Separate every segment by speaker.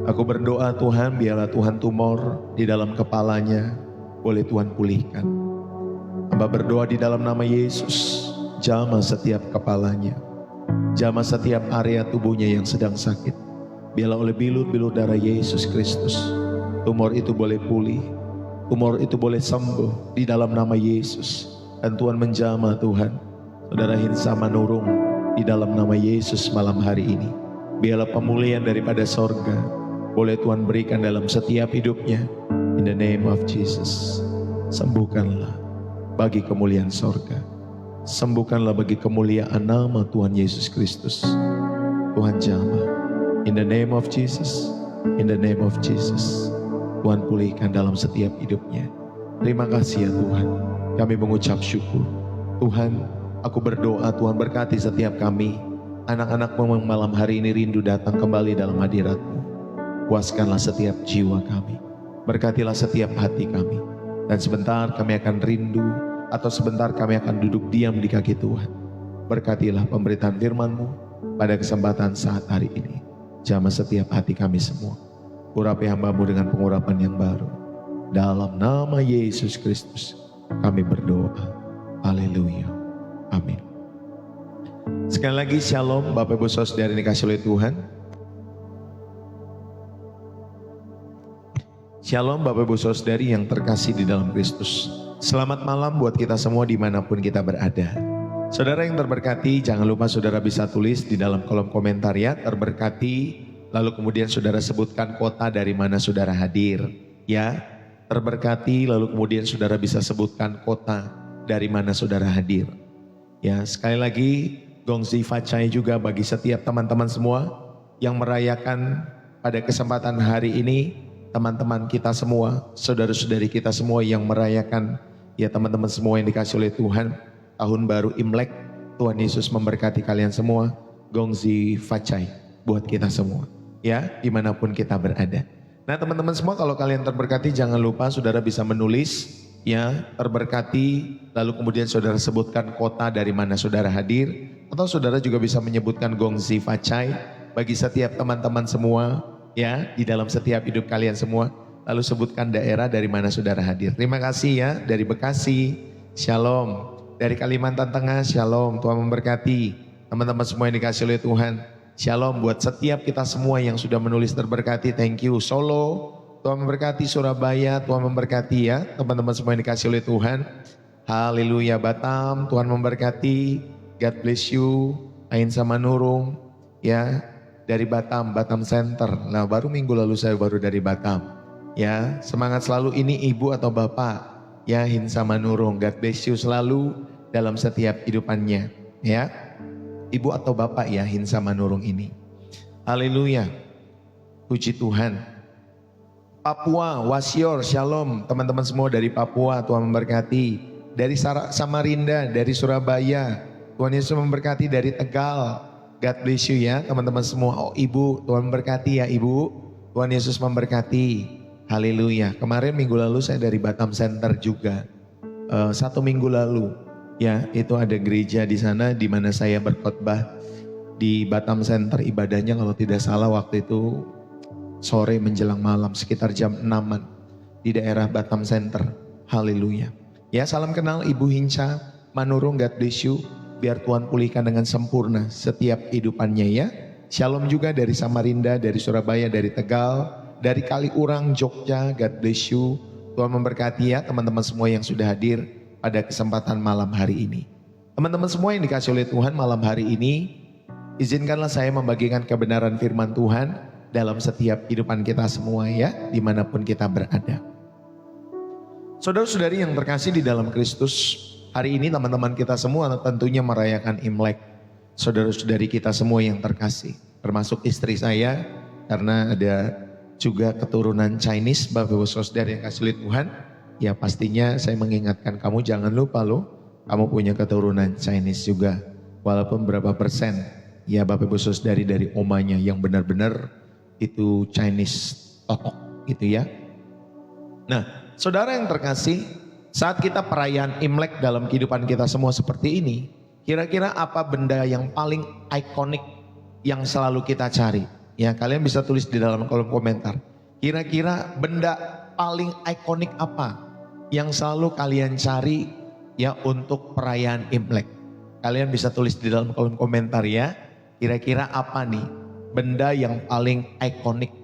Speaker 1: Aku berdoa Tuhan, biarlah Tuhan tumor di dalam kepalanya boleh Tuhan pulihkan. Hamba berdoa di dalam nama Yesus, jamah setiap kepalanya, jamah setiap area tubuhnya yang sedang sakit. Biarlah oleh bilut-bilut darah Yesus Kristus, tumor itu boleh pulih, tumor itu boleh sembuh di dalam nama Yesus. Dan Tuhan menjamah Tuhan, saudara Hinsa Manurung di dalam nama Yesus malam hari ini. Biarlah pemulihan daripada sorga boleh Tuhan berikan dalam setiap hidupnya. In the name of Jesus. Sembuhkanlah bagi kemuliaan sorga. Sembuhkanlah bagi kemuliaan nama Tuhan Yesus Kristus. Tuhan jamah. In the name of Jesus. In the name of Jesus. Tuhan pulihkan dalam setiap hidupnya. Terima kasih ya Tuhan. Kami mengucap syukur. Tuhan, aku berdoa Tuhan berkati setiap kami. Anak-anak-Mu yang malam hari ini rindu datang kembali dalam hadirat-Mu. Puaskanlah setiap jiwa kami. Berkatilah setiap hati kami. Dan sebentar kami akan rindu atau sebentar kami akan duduk diam di kaki Tuhan. Berkatilah pemberitaan firman-Mu pada kesempatan saat hari ini. Jamah setiap hati kami semua. Urapi hamba-Mu dengan pengurapan yang baru. Dalam nama Yesus Kristus kami berdoa. Haleluya. Amin. Sekali lagi shalom Bapak Ibu Saudara yang dikasihi oleh Tuhan. Shalom Bapak Ibu Saudari yang terkasih di dalam Kristus. Selamat malam buat kita semua dimanapun kita berada. Saudara yang terberkati, jangan lupa saudara bisa tulis di dalam kolom komentar ya, terberkati. Lalu kemudian saudara sebutkan kota dari mana saudara hadir. Ya, terberkati lalu kemudian saudara bisa sebutkan kota dari mana saudara hadir. Ya, sekali lagi gongsi facai juga bagi setiap teman-teman semua yang merayakan pada kesempatan hari ini. Teman-teman kita semua, saudara-saudari kita semua yang merayakan, ya teman-teman semua yang dikasih oleh Tuhan, tahun baru Imlek, Tuhan Yesus memberkati kalian semua, gongzi facai buat kita semua, ya dimanapun kita berada. Nah teman-teman semua kalau kalian terberkati jangan lupa saudara bisa menulis, ya terberkati, lalu kemudian saudara sebutkan kota dari mana saudara hadir, atau saudara juga bisa menyebutkan gongzi facai bagi setiap teman-teman semua, ya di dalam setiap hidup kalian semua. Lalu sebutkan daerah dari mana saudara hadir. Terima kasih ya dari Bekasi, shalom. Dari Kalimantan Tengah, shalom. Tuhan memberkati teman-teman semua yang dikasih oleh Tuhan. Shalom buat setiap kita semua yang sudah menulis terberkati. Thank you. Solo, Tuhan memberkati. Surabaya, Tuhan memberkati ya teman-teman semua yang dikasih oleh Tuhan. Haleluya. Batam, Tuhan memberkati. God bless you. Ain Samanurung ya. Dari Batam, Batam Center. Nah baru minggu lalu saya baru dari Batam. Ya semangat selalu ini ibu atau bapak. Ya Hinsa Manurung, God bless you selalu dalam setiap hidupannya. Ya ibu atau bapak ya Hinsa Manurung ini. Haleluya. Puji Tuhan. Papua, Wasior, shalom. Teman-teman semua dari Papua, Tuhan memberkati. Dari Samarinda, dari Surabaya, Tuhan Yesus memberkati. Dari Tegal, God bless you ya teman-teman semua. Oh ibu, Tuhan memberkati ya ibu. Tuhan Yesus memberkati. Haleluya. Kemarin minggu lalu saya dari Batam Center juga. 1 minggu lalu ya itu ada gereja di sana di mana saya berkhotbah di Batam Center. Ibadahnya kalau tidak salah waktu itu sore menjelang malam sekitar jam 6-an di daerah Batam Center. Haleluya. Ya salam kenal Ibu Hinsa Manurung, God bless you. Biar Tuhan pulihkan dengan sempurna setiap kehidupannya ya. Shalom juga dari Samarinda, dari Surabaya, dari Tegal, dari Kaliurang, Jogja, God bless you. Tuhan memberkati ya teman-teman semua yang sudah hadir pada kesempatan malam hari ini. Teman-teman semua yang dikasih oleh Tuhan malam hari ini, izinkanlah saya membagikan kebenaran firman Tuhan dalam setiap kehidupan kita semua ya, dimanapun kita berada. Saudara-saudari yang terkasih di dalam Kristus, hari ini teman-teman kita semua tentunya merayakan Imlek. Saudara-saudari kita semua yang terkasih, termasuk istri saya, karena ada juga keturunan Chinese, Bapak Ibu Saudara yang kasih oleh Tuhan. Ya pastinya saya mengingatkan kamu jangan lupa loh, kamu punya keturunan Chinese juga. Walaupun berapa persen, ya Bapak Ibu Saudari dari omanya yang benar-benar itu Chinese totok gitu ya. Nah saudara yang terkasih, saat kita perayaan Imlek dalam kehidupan kita semua seperti ini, kira-kira apa benda yang paling ikonik yang selalu kita cari? Ya, kalian bisa tulis di dalam kolom komentar. Kira-kira benda paling ikonik apa yang selalu kalian cari ya untuk perayaan Imlek? Kalian bisa tulis di dalam kolom komentar ya. Kira-kira apa nih benda yang paling ikonik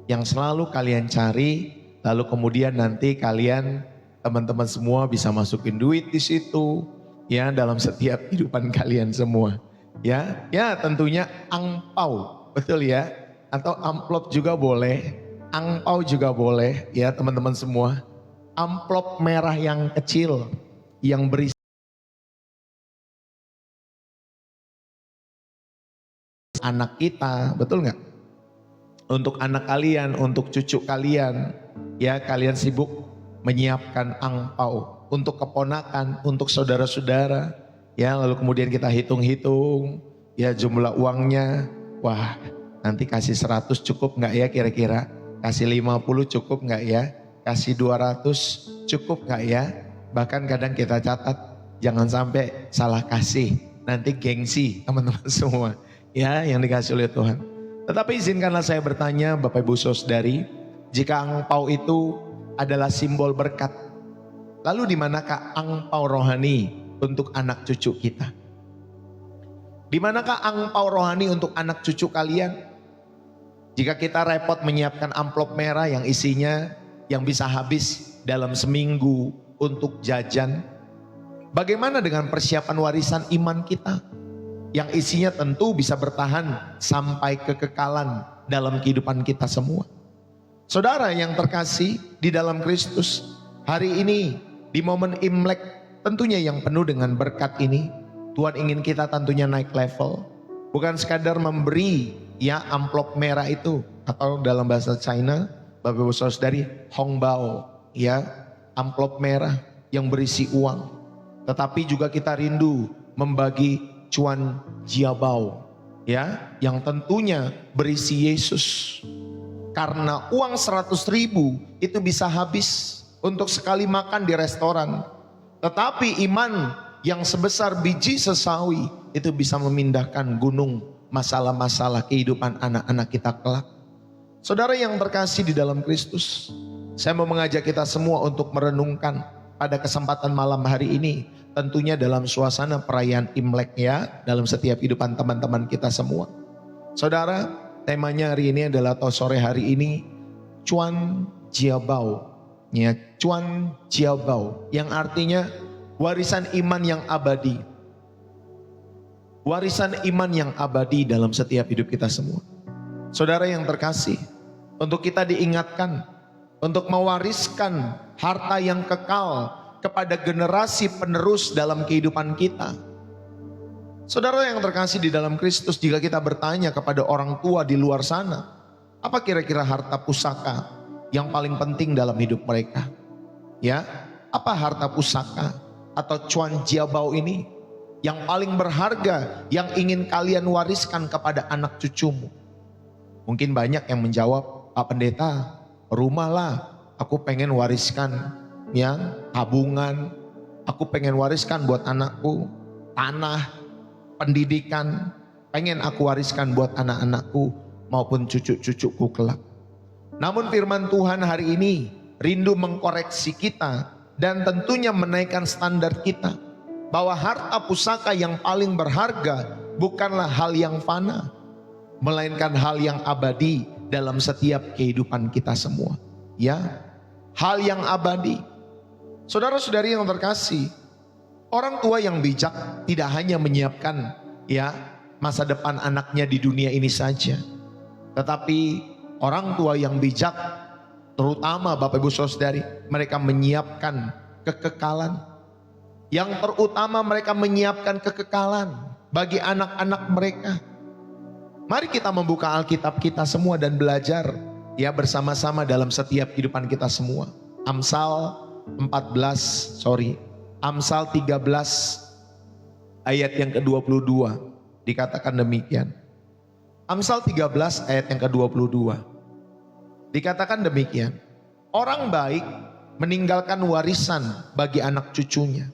Speaker 1: yang selalu kalian cari, lalu kemudian nanti kalian teman-teman semua bisa masukin duit di situ ya dalam setiap kehidupan kalian semua. Ya, ya tentunya angpau. Betul ya, atau amplop juga boleh, angpau juga boleh ya teman-teman semua. Amplop merah yang kecil yang berisi anak kita, betul nggak? Untuk anak kalian, untuk cucu kalian, ya kalian sibuk menyiapkan angpau untuk keponakan, untuk saudara-saudara, ya lalu kemudian kita hitung-hitung, ya jumlah uangnya. Wah, nanti kasih 100 cukup nggak ya kira-kira? Kasih 50 cukup nggak ya? Kasih 200 cukup nggak ya? Bahkan kadang kita catat, jangan sampai salah kasih. Nanti gengsi teman-teman semua. Ya, yang dikasih oleh Tuhan. Tetapi izinkanlah saya bertanya Bapak Ibu Saudari, jika angpau itu adalah simbol berkat, lalu di manakah angpau rohani untuk anak cucu kita? Di manakah angpau rohani untuk anak cucu kalian? Jika kita repot menyiapkan amplop merah yang isinya yang bisa habis dalam seminggu untuk jajan, bagaimana dengan persiapan warisan iman kita yang isinya tentu bisa bertahan sampai kekekalan dalam kehidupan kita semua? Saudara yang terkasih di dalam Kristus, hari ini di momen Imlek tentunya yang penuh dengan berkat ini, Tuhan ingin kita tentunya naik level. Bukan sekadar memberi ya amplop merah itu, atau dalam bahasa China, Bapak Ibu Saudari, hongbao, ya amplop merah yang berisi uang. Tetapi juga kita rindu membagi cuan jiabao, ya yang tentunya berisi Yesus. Karena uang 100.000 itu bisa habis untuk sekali makan di restoran. Tetapi iman yang sebesar biji sesawi itu bisa memindahkan gunung masalah-masalah kehidupan anak-anak kita kelak. Saudara yang terkasih di dalam Kristus, saya mau mengajak kita semua untuk merenungkan pada kesempatan malam hari ini, tentunya dalam suasana perayaan Imlek ya, dalam setiap kehidupan teman-teman kita semua. Saudara, temanya hari ini adalah atau sore hari ini, cuan jiabao, ya cuan jiabao, yang artinya warisan iman yang abadi. Warisan iman yang abadi dalam setiap hidup kita semua. Saudara yang terkasih, untuk kita diingatkan untuk mewariskan harta yang kekal kepada generasi penerus dalam kehidupan kita. Saudara yang terkasih di dalam Kristus, jika kita bertanya kepada orang tua di luar sana, apa kira-kira harta pusaka yang paling penting dalam hidup mereka? Ya, apa harta pusaka atau cuan jiabao ini yang paling berharga yang ingin kalian wariskan kepada anak cucumu? Mungkin banyak yang menjawab, Pak Pendeta, rumah lah, aku pengen wariskan ya tabungan, aku pengen wariskan buat anakku, tanah, pendidikan, pengen aku wariskan buat anak-anakku maupun cucu-cucuku kelak. Namun firman Tuhan hari ini rindu mengkoreksi kita dan tentunya menaikkan standar kita, bahwa harta pusaka yang paling berharga bukanlah hal yang fana, melainkan hal yang abadi dalam setiap kehidupan kita semua. Ya, hal yang abadi. Saudara-saudari yang terkasih, orang tua yang bijak tidak hanya menyiapkan ya masa depan anaknya di dunia ini saja, tetapi orang tua yang bijak, terutama Bapak Ibu Saudari, mereka menyiapkan kekekalan. Yang terutama mereka menyiapkan kekekalan bagi anak-anak mereka. Mari kita membuka Alkitab kita semua dan belajar ya bersama-sama dalam setiap kehidupan kita semua. Amsal 13 ayat yang ke-22 dikatakan demikian. Amsal 13 ayat yang ke-22 dikatakan demikian. Orang baik meninggalkan warisan bagi anak cucunya,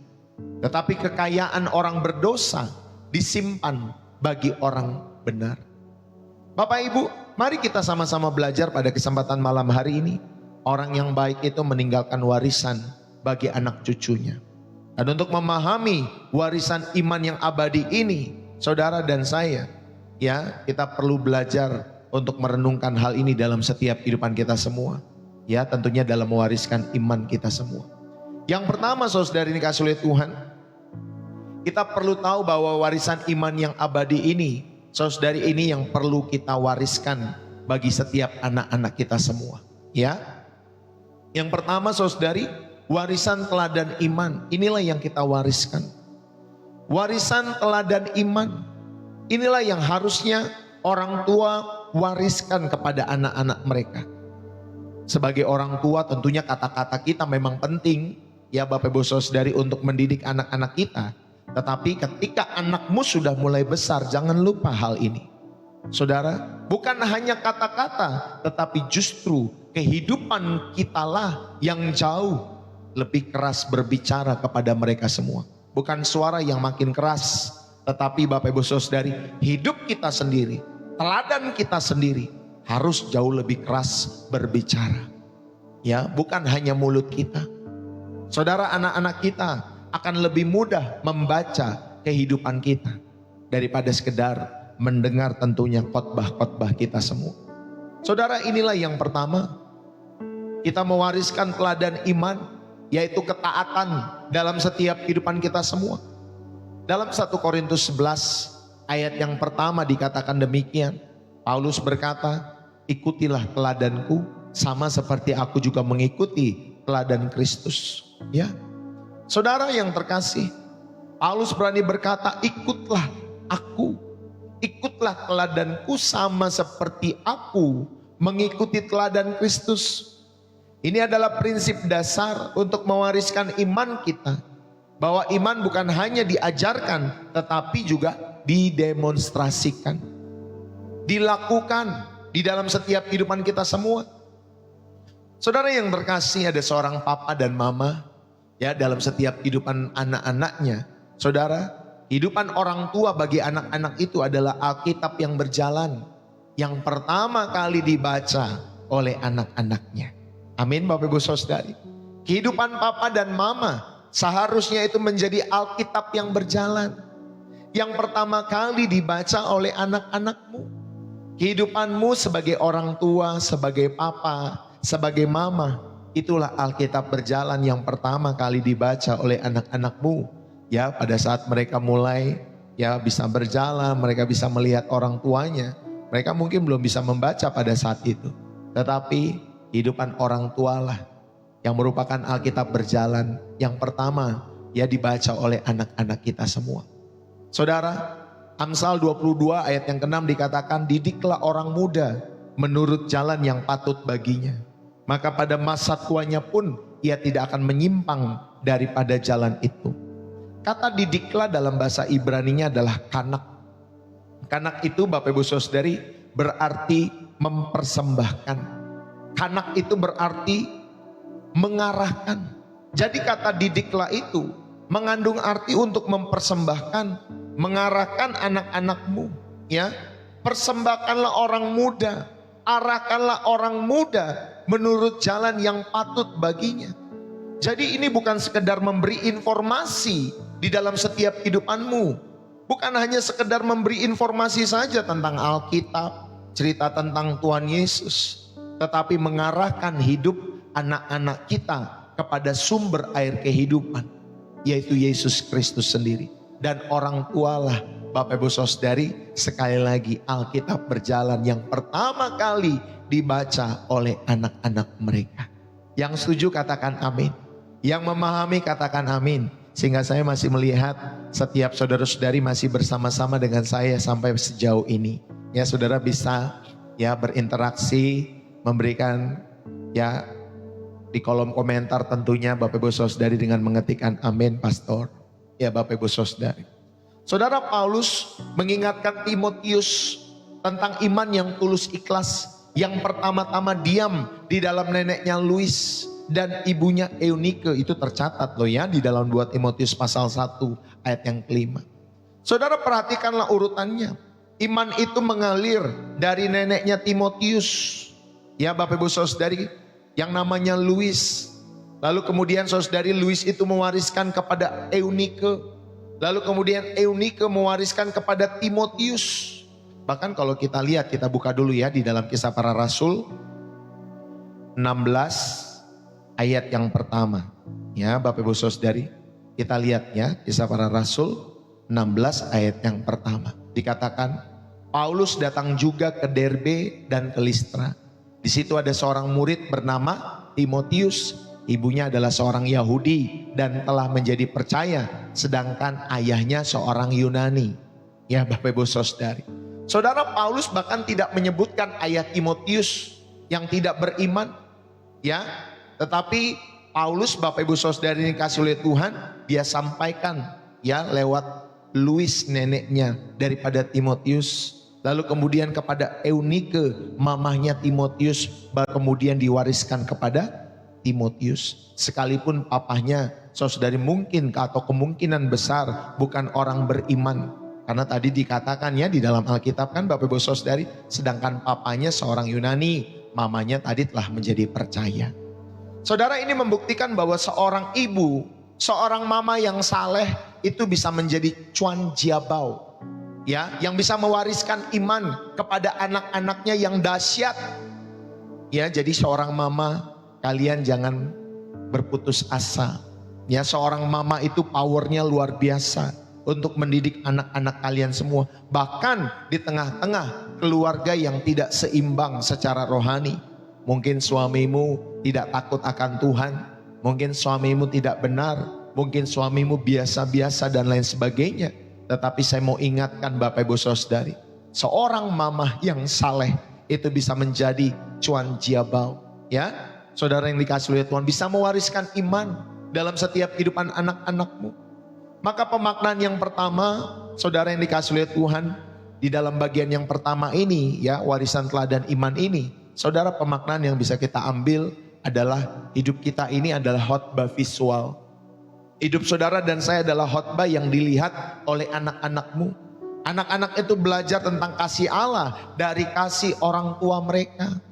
Speaker 1: tetapi kekayaan orang berdosa disimpan bagi orang benar. Bapak Ibu, mari kita sama-sama belajar pada kesempatan malam hari ini. Orang yang baik itu meninggalkan warisan bagi anak cucunya. Dan untuk memahami warisan iman yang abadi ini, saudara dan saya, ya, kita perlu belajar untuk merenungkan hal ini dalam setiap kehidupan kita semua. Ya, tentunya dalam mewariskan iman kita semua. Yang pertama, saudara ini kasih oleh Tuhan, kita perlu tahu bahwa warisan iman yang abadi ini, saudari ini yang perlu kita wariskan bagi setiap anak-anak kita semua. Ya, yang pertama saudari, warisan teladan iman. Inilah yang kita wariskan. Warisan teladan iman. Inilah yang harusnya orang tua wariskan kepada anak-anak mereka. Sebagai orang tua tentunya kata-kata kita memang penting. Ya Bapak Ibu Saudari, untuk mendidik anak-anak kita. Tetapi ketika anakmu sudah mulai besar, jangan lupa hal ini. Saudara, bukan hanya kata-kata, tetapi justru kehidupan kitalah yang jauh lebih keras berbicara kepada mereka semua. Bukan suara yang makin keras, tetapi Bapak Ibu Saudari, hidup kita sendiri, teladan kita sendiri harus jauh lebih keras berbicara. Ya, bukan hanya mulut kita. Saudara, anak-anak kita akan lebih mudah membaca kehidupan kita daripada sekedar mendengar tentunya khotbah-khotbah kita semua. Saudara, inilah yang pertama, kita mewariskan teladan iman, yaitu ketaatan dalam setiap kehidupan kita semua. Dalam 1 Korintus 11 ayat yang pertama dikatakan demikian. Paulus berkata, ikutilah teladanku sama seperti aku juga mengikuti teladan Kristus. Ya, saudara yang terkasih, Paulus berani berkata, ikutlah aku, ikutlah teladanku sama seperti aku mengikuti teladan Kristus. Ini adalah prinsip dasar untuk mewariskan iman kita. Bahwa iman bukan hanya diajarkan, tetapi juga didemonstrasikan, dilakukan di dalam setiap kehidupan kita semua. Saudara yang terkasih, ada seorang papa dan mama, ya, dalam setiap kehidupan anak-anaknya. Saudara, kehidupan orang tua bagi anak-anak itu adalah Alkitab yang berjalan, yang pertama kali dibaca oleh anak-anaknya. Amin Bapak Ibu Saudari. Kehidupan papa dan mama seharusnya itu menjadi Alkitab yang berjalan, yang pertama kali dibaca oleh anak-anakmu. Kehidupanmu sebagai orang tua, sebagai papa, sebagai mama, itulah Alkitab berjalan yang pertama kali dibaca oleh anak-anakmu. Ya, pada saat mereka mulai ya bisa berjalan, mereka bisa melihat orang tuanya. Mereka mungkin belum bisa membaca pada saat itu. Tetapi kehidupan orang tualah yang merupakan Alkitab berjalan yang pertama ya dibaca oleh anak-anak kita semua. Saudara, Amsal 22 ayat yang ke-6 dikatakan, didiklah orang muda menurut jalan yang patut baginya. Maka pada masa tuanya pun ia tidak akan menyimpang daripada jalan itu. Kata didiklah dalam bahasa Ibraninya adalah kanak. Kanak itu Bapak Ibu Saudari berarti mempersembahkan. Kanak itu berarti mengarahkan. Jadi kata didiklah itu mengandung arti untuk mempersembahkan, mengarahkan anak-anakmu. Ya, persembahkanlah orang muda, arahkanlah orang muda menurut jalan yang patut baginya. Jadi ini bukan sekedar memberi informasi di dalam setiap kehidupanmu. Bukan hanya sekedar memberi informasi saja tentang Alkitab, cerita tentang Tuhan Yesus, tetapi mengarahkan hidup anak-anak kita kepada sumber air kehidupan, yaitu Yesus Kristus sendiri. Dan orang tualah Bapak Ibu Saudari, sekali lagi Alkitab berjalan yang pertama kali dibaca oleh anak-anak mereka. Yang setuju katakan amin. Yang memahami katakan amin. Sehingga saya masih melihat setiap saudara-saudari masih bersama-sama dengan saya sampai sejauh ini. Ya, saudara bisa ya berinteraksi, memberikan ya di kolom komentar tentunya Bapak Ibu Saudari dengan mengetikkan amin pastor. Ya Bapak Ibu Saudari. Saudara, Paulus mengingatkan Timotius tentang iman yang tulus ikhlas. Yang pertama-tama diam di dalam neneknya Lois dan ibunya Eunike. Itu tercatat loh ya di dalam 2 Timotius pasal 1 ayat yang kelima. Saudara, perhatikanlah urutannya. Iman itu mengalir dari neneknya Timotius. Ya Bapak Ibu Saudari, yang namanya Louis. Lalu kemudian saudari Louis itu mewariskan kepada Eunike. Lalu kemudian Eunike mewariskan kepada Timotius. Bahkan kalau kita lihat, kita buka dulu ya di dalam Kisah Para Rasul 16 ayat yang pertama. Ya Bapak Ibu Saudari, kita lihat ya Kisah Para Rasul 16 ayat yang pertama. Dikatakan Paulus datang juga ke Derbe dan ke Listra. Di situ ada seorang murid bernama Timotius. Ibunya adalah seorang Yahudi dan telah menjadi percaya, sedangkan ayahnya seorang Yunani. Ya Bapak Ibu Saudari. Saudara, Paulus bahkan tidak menyebutkan ayah Timotius yang tidak beriman. Ya, tetapi Paulus Bapak Ibu Saudari ini dikasih oleh Tuhan, dia sampaikan ya lewat Louis neneknya daripada Timotius. Lalu kemudian kepada Eunike, mamahnya Timotius, baru kemudian diwariskan kepada Timotius. Sekalipun papahnya saudari mungkin atau kemungkinan besar bukan orang beriman. Karena tadi dikatakan ya di dalam Alkitab kan Bapak Ibu Saudari, sedangkan papanya seorang Yunani, mamanya tadi telah menjadi percaya. Saudara, ini membuktikan bahwa seorang ibu, seorang mama yang saleh itu bisa menjadi cuan jiabau. Ya, yang bisa mewariskan iman kepada anak-anaknya yang dahsyat. Ya, jadi seorang mama, kalian jangan berputus asa. Ya, seorang mama itu powernya luar biasa untuk mendidik anak-anak kalian semua. Bahkan di tengah-tengah keluarga yang tidak seimbang secara rohani. Mungkin suamimu tidak takut akan Tuhan. Mungkin suamimu tidak benar. Mungkin suamimu biasa-biasa dan lain sebagainya. Tetapi saya mau ingatkan Bapak Ibu Saudari, seorang mamah yang saleh itu bisa menjadi cuan jiabau. Ya, saudara yang dikasih oleh Tuhan, bisa mewariskan iman dalam setiap kehidupan anak-anakmu. Maka pemaknaan yang pertama, saudara yang dikasih oleh Tuhan, di dalam bagian yang pertama ini, ya warisan teladan iman ini, saudara, pemaknaan yang bisa kita ambil adalah hidup kita ini adalah khotbah visual. Hidup saudara dan saya adalah khotbah yang dilihat oleh anak-anakmu. Anak-anak itu belajar tentang kasih Allah dari kasih orang tua mereka.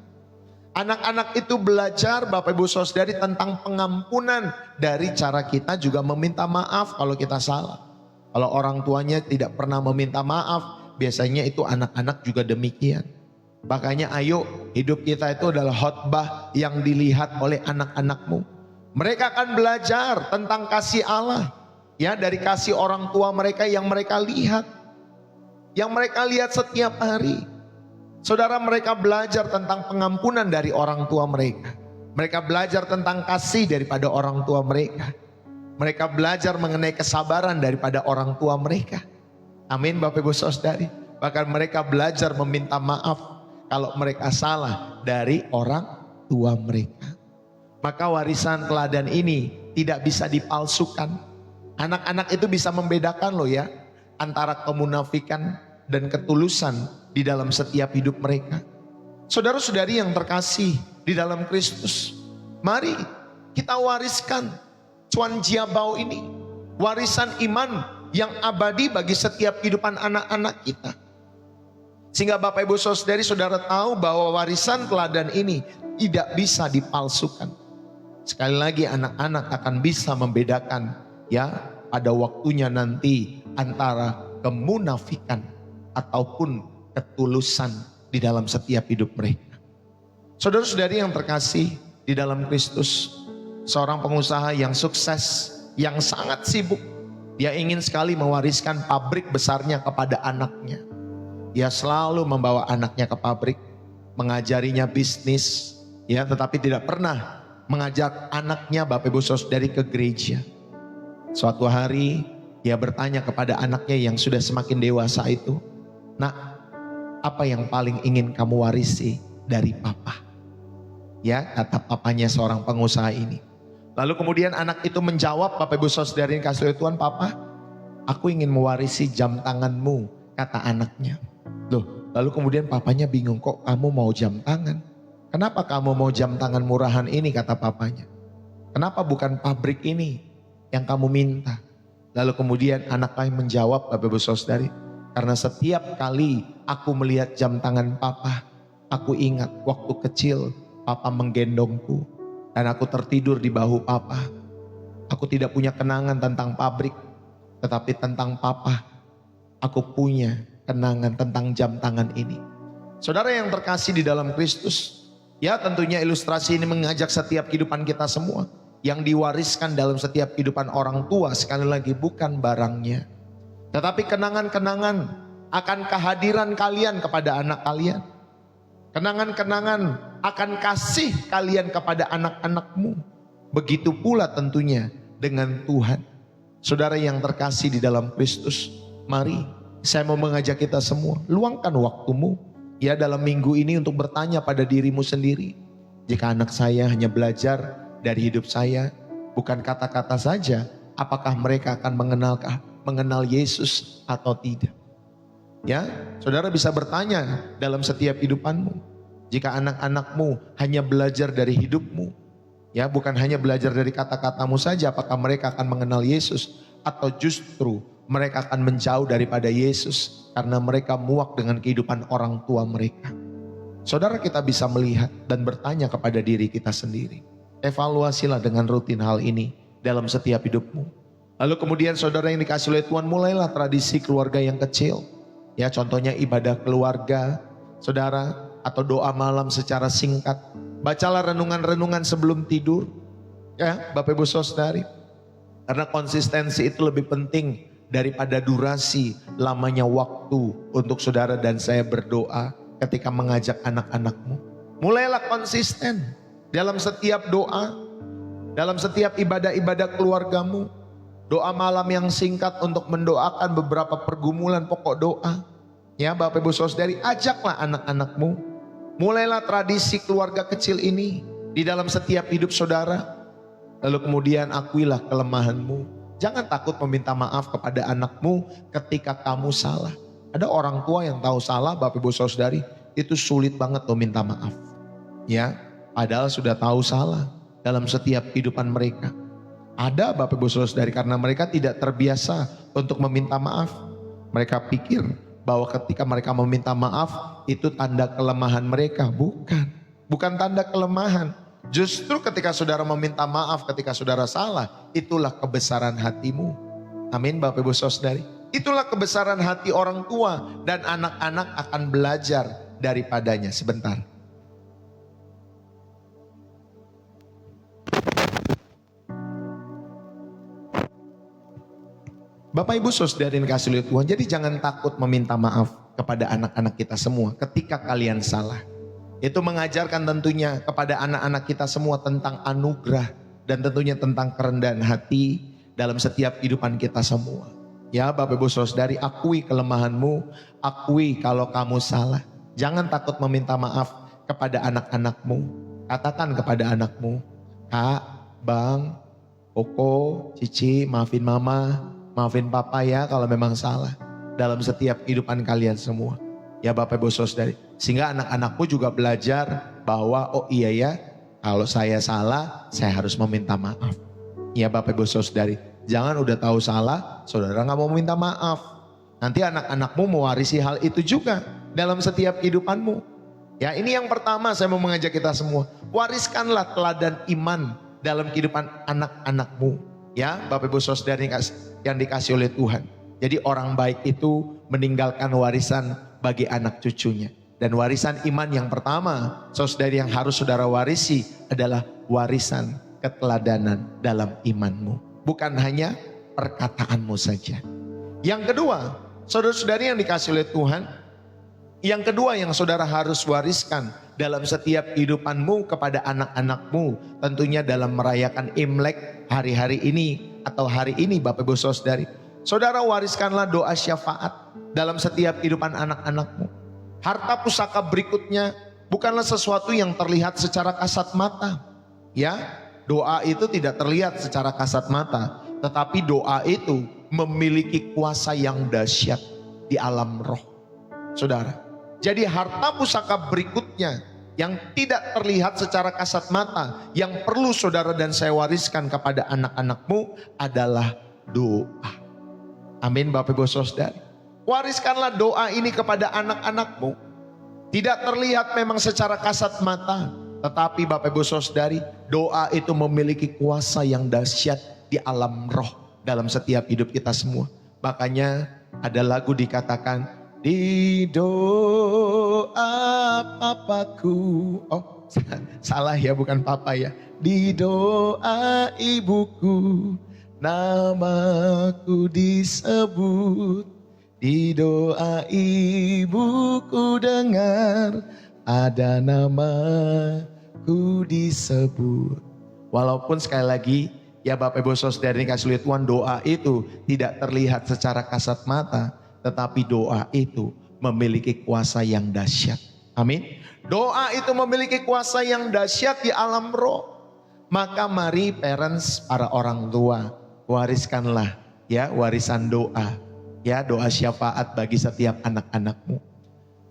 Speaker 1: Anak-anak itu belajar Bapak Ibu Saudari tentang pengampunan dari cara kita juga meminta maaf kalau kita salah. Kalau orang tuanya tidak pernah meminta maaf, biasanya itu anak-anak juga demikian. Makanya ayo, hidup kita itu adalah khotbah yang dilihat oleh anak-anakmu. Mereka akan belajar tentang kasih Allah ya dari kasih orang tua mereka yang mereka lihat. Yang mereka lihat setiap hari. Saudara, mereka belajar tentang pengampunan dari orang tua mereka. Mereka belajar tentang kasih daripada orang tua mereka. Mereka belajar mengenai kesabaran daripada orang tua mereka. Amin Bapak Ibu Saudari. Bahkan mereka belajar meminta maaf kalau mereka salah dari orang tua mereka. Maka warisan teladan ini tidak bisa dipalsukan. Anak-anak itu bisa membedakan loh ya, antara kemunafikan dan ketulusan di dalam setiap hidup mereka. Saudara-saudari yang terkasih di dalam Kristus, mari kita wariskan cuan jiabau ini. Warisan iman yang abadi bagi setiap kehidupan anak-anak kita. Sehingga Bapak Ibu Saudari, saudara tahu bahwa warisan teladan ini tidak bisa dipalsukan. Sekali lagi anak-anak akan bisa membedakan ya pada waktunya nanti antara kemunafikan ataupun ketulusan di dalam setiap hidup mereka. Saudara-saudari yang terkasih di dalam Kristus, seorang pengusaha yang sukses, yang sangat sibuk, dia ingin sekali mewariskan pabrik besarnya kepada anaknya. Dia selalu membawa anaknya ke pabrik, mengajarinya bisnis, ya, tetapi tidak pernah mengajak anaknya Bapak Ibu Saudari ke gereja. Suatu hari dia bertanya kepada anaknya yang sudah semakin dewasa itu, "Nak, apa yang paling ingin kamu warisi dari papa?" Ya, kata papanya seorang pengusaha ini. Lalu kemudian anak itu menjawab, Bapak Ibu Saudari yang kasih Tuhan, "Papa, aku ingin mewarisi jam tanganmu," kata anaknya. Loh, lalu kemudian papanya bingung, "Kok kamu mau jam tangan? Kenapa kamu mau jam tangan murahan ini?" kata papanya. "Kenapa bukan pabrik ini yang kamu minta?" Lalu kemudian anak lain menjawab, Bapak Ibu Saudari, Karena setiap kali aku melihat jam tangan papa, aku ingat waktu kecil papa menggendongku. Dan aku tertidur di bahu papa. Aku tidak punya kenangan tentang pabrik, tetapi tentang papa. Aku punya kenangan tentang jam tangan ini. Saudara yang terkasih di dalam Kristus, ya tentunya ilustrasi ini mengajak setiap kehidupan kita semua. Yang diwariskan dalam setiap kehidupan orang tua, sekali lagi bukan barangnya, tetapi kenangan-kenangan akan kehadiran kalian kepada anak kalian. Kenangan-kenangan akan kasih kalian kepada anak-anakmu. Begitu pula tentunya dengan Tuhan. Saudara yang terkasih di dalam Kristus, mari saya mau mengajak kita semua, luangkan waktumu ya dalam minggu ini untuk bertanya pada dirimu sendiri. Jika anak saya hanya belajar dari hidup saya, bukan kata-kata saja, apakah mereka akan mengenal Yesus atau tidak? Ya, saudara bisa bertanya dalam setiap kehidupanmu. Jika anak-anakmu hanya belajar dari hidupmu, ya bukan hanya belajar dari kata-katamu saja, apakah mereka akan mengenal Yesus atau justru mereka akan menjauh daripada Yesus karena mereka muak dengan kehidupan orang tua mereka? Saudara, kita bisa melihat dan bertanya kepada diri kita sendiri. Evaluasilah dengan rutin hal ini dalam setiap hidupmu. Lalu kemudian saudara yang dikasih oleh Tuhan, mulailah tradisi keluarga yang kecil. Ya, contohnya ibadah keluarga, saudara, atau doa malam secara singkat. Bacalah renungan-renungan sebelum tidur. Ya, Bapak Ibu Saudari. Karena konsistensi itu lebih penting daripada durasi lamanya waktu untuk saudara dan saya berdoa ketika mengajak anak-anakmu. Mulailah konsisten dalam setiap doa, dalam setiap ibadah-ibadah keluargamu. Doa malam yang singkat untuk mendoakan beberapa pergumulan pokok doa. Ya Bapak Ibu Saudari, ajaklah anak-anakmu. Mulailah tradisi keluarga kecil ini di dalam setiap hidup saudara. Lalu kemudian akuilah kelemahanmu. Jangan takut meminta maaf kepada anakmu ketika kamu salah. Ada orang tua yang tahu salah, Bapak Ibu Saudari, itu sulit banget loh minta maaf. Ya, padahal sudah tahu salah dalam setiap kehidupan mereka. Ada Bapak Ibu Saudari, karena mereka tidak terbiasa untuk meminta maaf. Mereka pikir bahwa ketika mereka meminta maaf itu tanda kelemahan mereka. Bukan tanda kelemahan. Justru ketika saudara meminta maaf, ketika saudara salah, itulah kebesaran hatimu. Amin Bapak Ibu Saudari. Itulah kebesaran hati orang tua dan anak-anak akan belajar daripadanya. Sebentar. Bapak Ibu Saudari yang dikasihi oleh Tuhan, jadi jangan takut meminta maaf kepada anak-anak kita semua ketika kalian salah. Itu mengajarkan tentunya kepada anak-anak kita semua tentang anugerah dan tentunya tentang kerendahan hati dalam setiap kehidupan kita semua. Ya Bapak Ibu Saudari, akui kelemahanmu, akui kalau kamu salah. Jangan takut meminta maaf kepada anak-anakmu. Katakan kepada anakmu, Kak, Bang, Koko, Cici, maafin mama, maafin papa ya kalau memang salah dalam setiap kehidupan kalian semua. Ya Bapak Ibu Saudari, sehingga anak-anakmu juga belajar bahwa oh iya ya, kalau saya salah saya harus meminta maaf. Ya Bapak Ibu Saudari, jangan udah tahu salah saudara gak mau minta maaf. Nanti anak-anakmu mewarisi hal itu juga dalam setiap kehidupanmu. Ya, ini yang pertama saya mau mengajak kita semua, wariskanlah teladan iman dalam kehidupan anak-anakmu. Ya Bapak Ibu Saudari yang dikasih oleh Tuhan. Jadi orang baik itu meninggalkan warisan bagi anak cucunya. Dan warisan iman yang pertama, saudari yang harus saudara warisi adalah warisan keteladanan dalam imanmu. Bukan hanya perkataanmu saja. Yang kedua, saudara-saudari yang dikasih oleh Tuhan, yang kedua yang saudara harus wariskan dalam setiap kehidupanmu kepada anak-anakmu, tentunya dalam merayakan Imlek hari-hari ini atau hari ini Bapak Ibu Saudari. Saudara wariskanlah doa syafaat dalam setiap kehidupan anak-anakmu. Harta pusaka berikutnya bukanlah sesuatu yang terlihat secara kasat mata. Ya, doa itu tidak terlihat secara kasat mata, tetapi doa itu memiliki kuasa yang dahsyat di alam roh. Saudara, jadi harta pusaka berikutnya yang tidak terlihat secara kasat mata, yang perlu saudara dan saya wariskan kepada anak-anakmu adalah doa. Amin Bapak Ibu Saudari. Wariskanlah doa ini kepada anak-anakmu. Tidak terlihat memang secara kasat mata, tetapi Bapak Ibu Saudari, doa itu memiliki kuasa yang dahsyat di alam roh dalam setiap hidup kita semua. Makanya ada lagu dikatakan, di doa papaku. Oh, salah ya, bukan papa ya. Di doa ibuku, namaku disebut. Di doa ibuku dengar, ada namaku disebut. Walaupun sekali lagi, ya Bapak Ibu Saudari kasih lihat Tuhan, doa itu tidak terlihat secara kasat mata, tetapi doa itu memiliki kuasa yang dahsyat. Amin. Doa itu memiliki kuasa yang dahsyat di alam roh. Maka mari parents, para orang tua, wariskanlah ya warisan doa. Ya, doa syafaat bagi setiap anak-anakmu.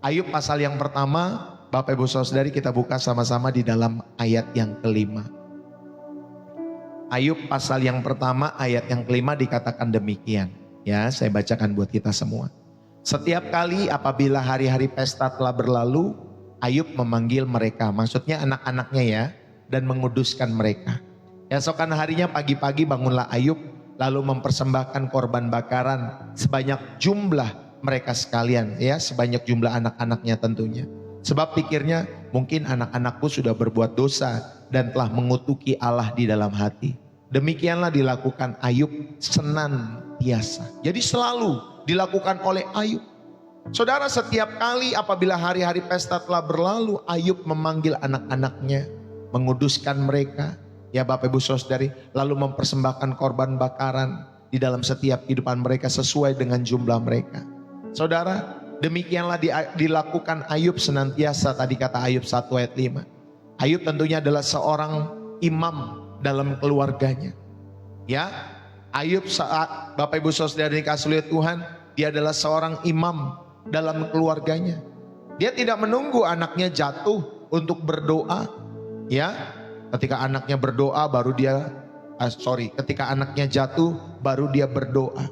Speaker 1: Ayub pasal yang pertama, Bapak Ibu Saudari, kita buka sama-sama di dalam ayat yang kelima. Ayub pasal yang pertama ayat yang kelima dikatakan demikian. Ya, saya bacakan buat kita semua. Setiap kali apabila hari-hari pesta telah berlalu, Ayub memanggil mereka, maksudnya anak-anaknya ya, dan menguduskan mereka. Esokan harinya pagi-pagi bangunlah Ayub, lalu mempersembahkan korban bakaran sebanyak jumlah mereka sekalian, ya, sebanyak jumlah anak-anaknya tentunya. Sebab pikirnya, mungkin anak-anakku sudah berbuat dosa dan telah mengutuki Allah di dalam hati. Demikianlah dilakukan Ayub senantiasa. Jadi selalu dilakukan oleh Ayub. Saudara, setiap kali apabila hari-hari pesta telah berlalu, Ayub memanggil anak-anaknya, menguduskan mereka. Ya Bapak Ibu Saudari, lalu mempersembahkan korban bakaran di dalam setiap kehidupan mereka sesuai dengan jumlah mereka. Saudara, demikianlah dilakukan Ayub senantiasa. Tadi kata Ayub 1 ayat 5. Ayub tentunya adalah seorang imam dalam keluarganya. Ya, Ayub saat Bapak Ibu Saudari dikasih lihat Tuhan, dia adalah seorang imam dalam keluarganya. Dia tidak menunggu anaknya jatuh untuk berdoa. Ya, ketika anaknya berdoa baru dia, ketika anaknya jatuh baru dia berdoa.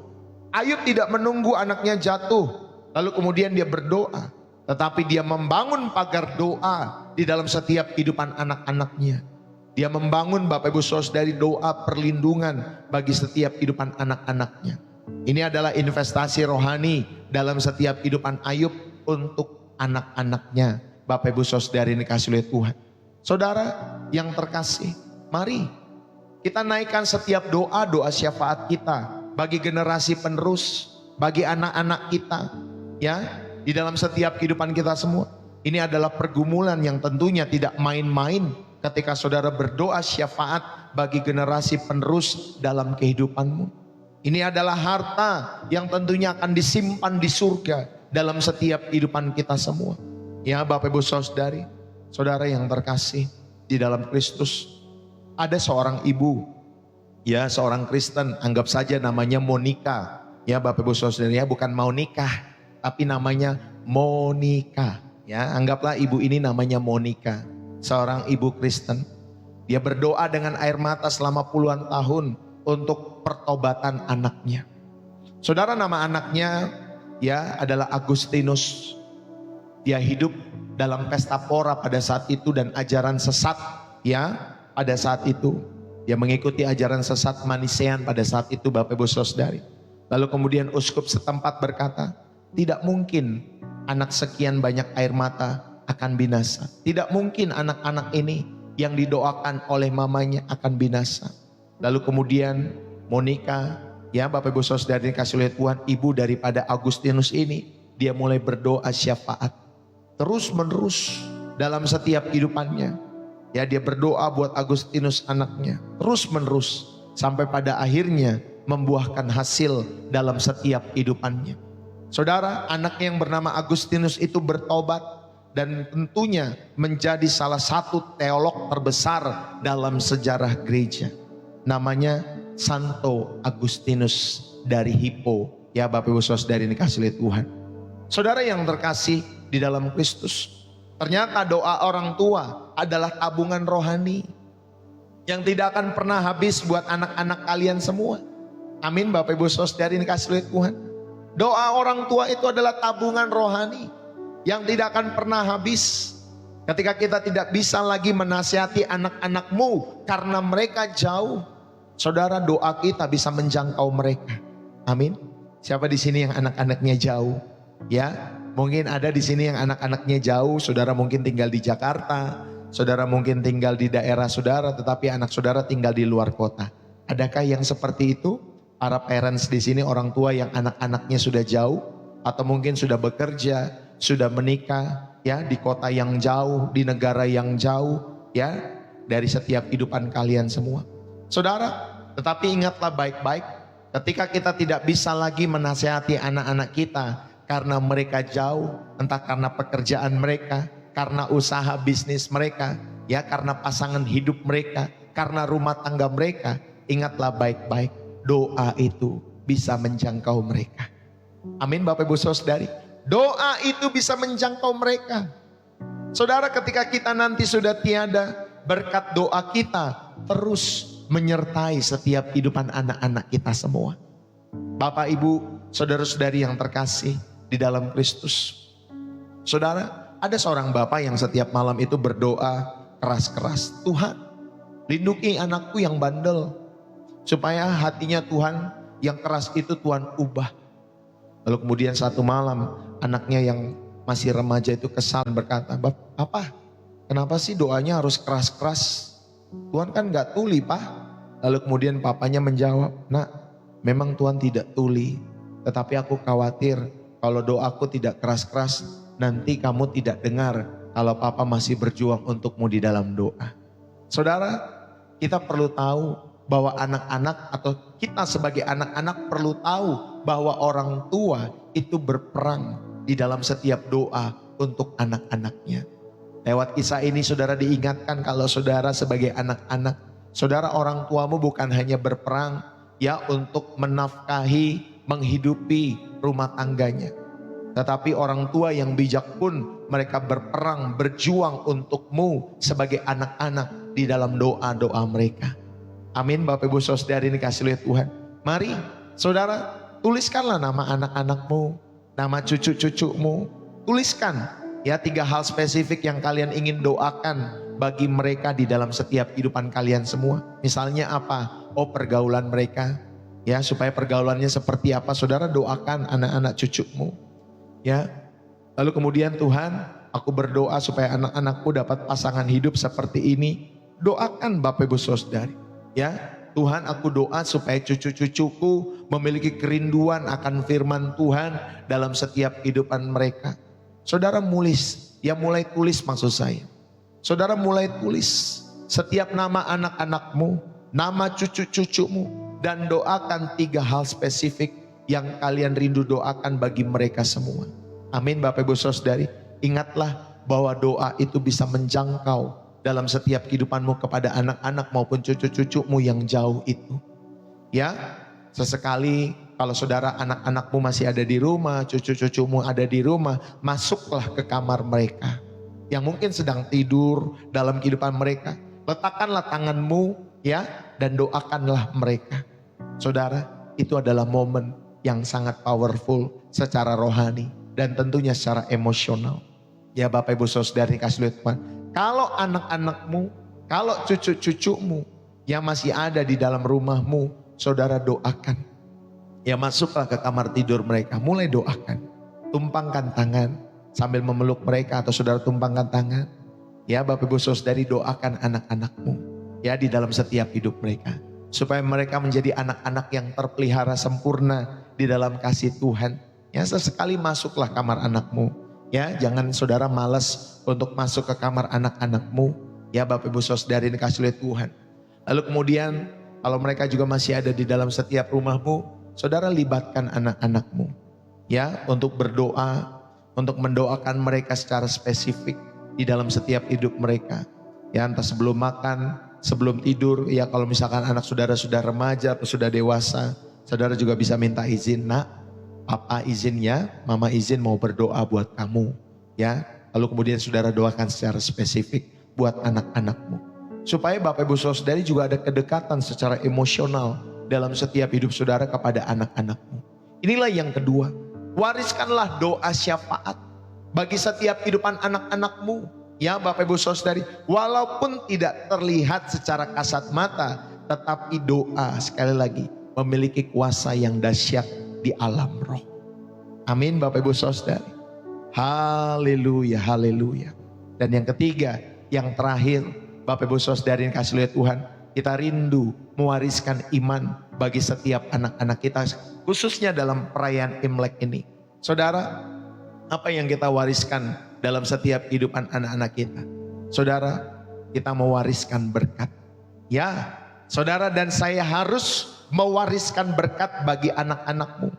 Speaker 1: Ayub tidak menunggu anaknya jatuh lalu kemudian dia berdoa, tetapi dia membangun pagar doa di dalam setiap kehidupan anak-anaknya. Dia membangun Bapak Ibu Saudari doa perlindungan bagi setiap kehidupan anak-anaknya. Ini adalah investasi rohani dalam setiap kehidupan Ayub untuk anak-anaknya. Bapak Ibu Saudari ini kasih oleh Tuhan. Saudara yang terkasih, mari kita naikkan setiap doa syafaat kita bagi generasi penerus, bagi anak-anak kita, ya, di dalam setiap kehidupan kita semua. Ini adalah pergumulan yang tentunya tidak main-main ketika saudara berdoa syafaat bagi generasi penerus dalam kehidupanmu. Ini adalah harta yang tentunya akan disimpan di surga dalam setiap kehidupan kita semua. Ya Bapak Ibu Saudari, saudara yang terkasih di dalam Kristus, ada seorang ibu, ya seorang Kristen, anggap saja namanya Monica. Ya Bapak Ibu Saudara, ya bukan mau nikah, tapi namanya Monica. Ya, anggaplah ibu ini namanya Monica, seorang ibu Kristen. Dia berdoa dengan air mata selama puluhan tahun untuk pertobatan anaknya. Saudara, nama anaknya ya adalah Agustinus. Dia hidup dalam pesta pora pada saat itu dan ajaran sesat ya pada saat itu. Dia mengikuti ajaran sesat Manisean pada saat itu Bapak Ibu Saudari. Lalu kemudian uskup setempat berkata, tidak mungkin anak sekian banyak air mata akan binasa. Tidak mungkin anak-anak ini yang didoakan oleh mamanya akan binasa. Lalu kemudian Monica, ya Bapak Ibu Saudari kasih lihat Tuhan, ibu daripada Agustinus ini, dia mulai berdoa syafaat terus menerus dalam setiap kehidupannya. Ya, dia berdoa buat Agustinus anaknya terus menerus sampai pada akhirnya membuahkan hasil dalam setiap kehidupannya. Saudara, anak yang bernama Agustinus itu bertobat dan tentunya menjadi salah satu teolog terbesar dalam sejarah gereja. Namanya Santo Agustinus dari Hippo. Ya Bapak Ibu Saudari ini kasih lihat Tuhan. Saudara yang terkasih di dalam Kristus, ternyata doa orang tua adalah tabungan rohani yang tidak akan pernah habis buat anak-anak kalian semua. Amin Bapak Ibu Saudari ini kasih lihat Tuhan. Doa orang tua itu adalah tabungan rohani yang tidak akan pernah habis. Ketika kita tidak bisa lagi menasihati anak-anakmu karena mereka jauh, saudara, doa kita bisa menjangkau mereka. Amin. Siapa di sini yang anak-anaknya jauh? Ya, mungkin ada di sini yang anak-anaknya jauh. Saudara mungkin tinggal di Jakarta, saudara mungkin tinggal di daerah saudara, tetapi anak saudara tinggal di luar kota. Adakah yang seperti itu? Para parents di sini, orang tua yang anak-anaknya sudah jauh atau mungkin sudah bekerja, sudah menikah, ya, di kota yang jauh, di negara yang jauh, ya, dari setiap kehidupan kalian semua. Saudara, tetapi ingatlah baik-baik, ketika kita tidak bisa lagi menasihati anak-anak kita karena mereka jauh, entah karena pekerjaan mereka, karena usaha bisnis mereka, ya, karena pasangan hidup mereka, karena rumah tangga mereka, ingatlah baik-baik, doa itu bisa menjangkau mereka. Amin Bapak Ibu Saudari. Doa itu bisa menjangkau mereka. Saudara, ketika kita nanti sudah tiada, berkat doa kita terus menyertai setiap kehidupan anak-anak kita semua. Bapak Ibu, saudara-saudari yang terkasih di dalam Kristus. Saudara, ada seorang bapak yang setiap malam itu berdoa keras-keras. Tuhan, lindungi anakku yang bandel, supaya hatinya Tuhan yang keras itu Tuhan ubah. Lalu kemudian satu malam anaknya yang masih remaja itu kesal berkata, "Papa, kenapa sih doanya harus keras-keras? Tuhan kan gak tuli, Pak." Lalu kemudian papanya menjawab, "Nak, memang Tuhan tidak tuli, tetapi aku khawatir kalau doaku tidak keras-keras, nanti kamu tidak dengar kalau Papa masih berjuang untukmu di dalam doa." Saudara, kita perlu tahu bahwa anak-anak atau kita sebagai anak-anak perlu tahu bahwa orang tua itu berperang di dalam setiap doa untuk anak-anaknya. Lewat kisah ini saudara diingatkan kalau saudara sebagai anak-anak, saudara, orang tuamu bukan hanya berperang ya untuk menafkahi, menghidupi rumah tangganya. Tetapi orang tua yang bijak pun mereka berperang, berjuang untukmu sebagai anak-anak di dalam doa-doa mereka. Amin Bapak Ibu Saudara ini kasih lihat Tuhan. Mari saudara, tuliskanlah nama anak-anakmu, nama cucu-cucumu. Tuliskan ya 3 hal spesifik yang kalian ingin doakan bagi mereka di dalam setiap kehidupan kalian semua. Misalnya apa? Oh, pergaulan mereka. Ya, supaya pergaulannya seperti apa, saudara doakan anak-anak cucumu. Ya. Lalu kemudian, Tuhan, aku berdoa supaya anak-anakku dapat pasangan hidup seperti ini. Doakan Bapak Ibu Saudari. Ya, Tuhan, aku doa supaya cucu-cucuku memiliki kerinduan akan firman Tuhan dalam setiap kehidupan mereka. Saudara mulai tulis maksud saya. Saudara mulai tulis setiap nama anak-anakmu, nama cucu-cucumu, dan doakan 3 hal spesifik yang kalian rindu doakan bagi mereka semua. Amin Bapak Ibu Saudari. Ingatlah bahwa doa itu bisa menjangkau dalam setiap kehidupanmu kepada anak-anak maupun cucu-cucumu yang jauh itu. Ya, sesekali kalau saudara anak-anakmu masih ada di rumah, cucu-cucumu ada di rumah, masuklah ke kamar mereka yang mungkin sedang tidur dalam kehidupan mereka. Letakkanlah tanganmu ya dan doakanlah mereka. Saudara, itu adalah momen yang sangat powerful secara rohani dan tentunya secara emosional. Ya Bapak Ibu Saudara kasih lihat Tuhan. Kalau anak-anakmu, kalau cucu-cucumu yang masih ada di dalam rumahmu, saudara doakan. Ya masuklah ke kamar tidur mereka, mulai doakan. Tumpangkan tangan sambil memeluk mereka atau saudara tumpangkan tangan. Ya Bapak Ibu Saudari doakan anak-anakmu ya di dalam setiap hidup mereka. Supaya mereka menjadi anak-anak yang terpelihara sempurna di dalam kasih Tuhan. Ya sesekali masuklah kamar anakmu. Ya, jangan saudara malas untuk masuk ke kamar anak-anakmu. Ya Bapak Ibu Saudari ini kasih lihat Tuhan. Lalu kemudian kalau mereka juga masih ada di dalam setiap rumahmu, saudara libatkan anak-anakmu. Ya, untuk berdoa, untuk mendoakan mereka secara spesifik di dalam setiap hidup mereka. Ya, entah sebelum makan, sebelum tidur. Ya, kalau misalkan anak saudara sudah remaja atau sudah dewasa, saudara juga bisa minta izin, "Nak, Papa izinnya, Mama izin mau berdoa buat kamu." Ya, lalu kemudian saudara doakan secara spesifik buat anak-anakmu. Supaya Bapak Ibu Saudari juga ada kedekatan secara emosional dalam setiap hidup saudara kepada anak-anakmu. Inilah yang kedua. Wariskanlah doa syafaat bagi setiap kehidupan anak-anakmu. Ya Bapak Ibu Saudari, walaupun tidak terlihat secara kasat mata, tetapi doa sekali lagi memiliki kuasa yang dahsyat di alam roh. Amin Bapak Ibu Saudari. Haleluya, haleluya. Dan yang ketiga, yang terakhir, Bapak Ibu Saudari yang kasih oleh Tuhan, kita rindu mewariskan iman bagi setiap anak-anak kita, khususnya dalam perayaan Imlek ini. Saudara, apa yang kita wariskan dalam setiap kehidupan anak-anak kita? Saudara, kita mewariskan berkat. Ya, saudara dan saya harus mewariskan berkat bagi anak-anakmu.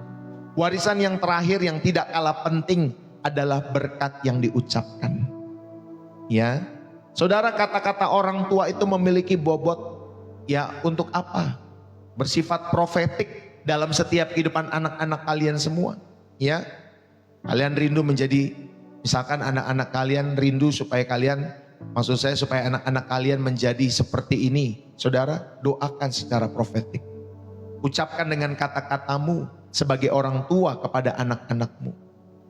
Speaker 1: Warisan yang terakhir yang tidak kalah penting adalah berkat yang diucapkan. Ya, saudara, kata-kata orang tua itu memiliki bobot ya untuk apa? Bersifat profetik dalam setiap kehidupan anak-anak kalian semua. Ya, kalian rindu menjadi, misalkan anak-anak kalian rindu supaya kalian, maksud saya supaya anak-anak kalian menjadi seperti ini. Saudara, doakan secara profetik. Ucapkan dengan kata-katamu sebagai orang tua kepada anak-anakmu.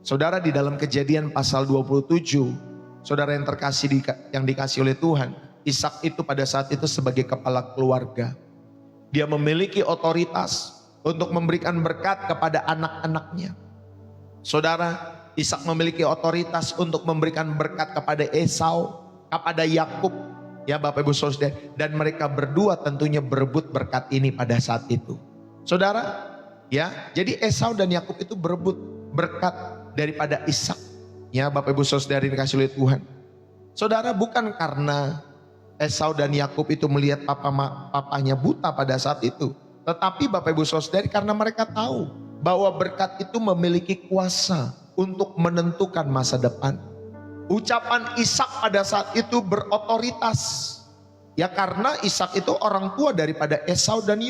Speaker 1: Saudara, di dalam Kejadian pasal 27, saudara yang terkasih yang dikasih oleh Tuhan, Ishak itu pada saat itu sebagai kepala keluarga. Dia memiliki otoritas untuk memberikan berkat kepada anak-anaknya. Saudara, Ishak memiliki otoritas untuk memberikan berkat kepada Esau, kepada Yakub, ya Bapak Ibu Saudara, dan mereka berdua tentunya berebut berkat ini pada saat itu. Saudara, ya, jadi Esau dan Yakub itu berebut berkat daripada Ishak. Ya Bapak Ibu Saudara yang dikasih oleh Tuhan. Saudara, bukan karena Esau dan Yakub itu melihat papanya buta pada saat itu, tetapi Bapak Ibu Saudara, karena mereka tahu bahwa berkat itu memiliki kuasa untuk menentukan masa depan. Ucapan Ishak pada saat itu berotoritas. Ya, karena Ishak itu orang tua daripada Esau dan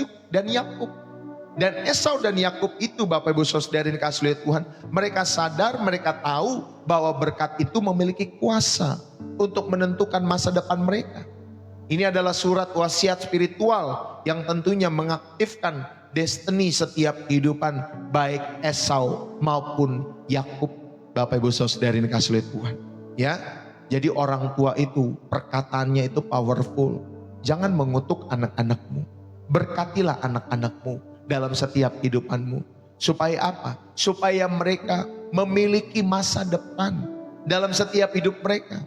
Speaker 1: Yakub. Dan Esau dan Yakub itu Bapak Ibu Saudara yang dikasihi oleh Tuhan, mereka sadar, mereka tahu bahwa berkat itu memiliki kuasa untuk menentukan masa depan mereka. Ini adalah surat wasiat spiritual yang tentunya mengaktifkan destiny setiap kehidupan baik Esau maupun Yakub. Bapak Ibu Saudara yang dikasihi oleh Tuhan. Ya, jadi orang tua itu perkataannya itu powerful. Jangan mengutuk anak-anakmu. Berkatilah anak-anakmu dalam setiap kehidupanmu. Supaya apa? Supaya mereka memiliki masa depan dalam setiap hidup mereka.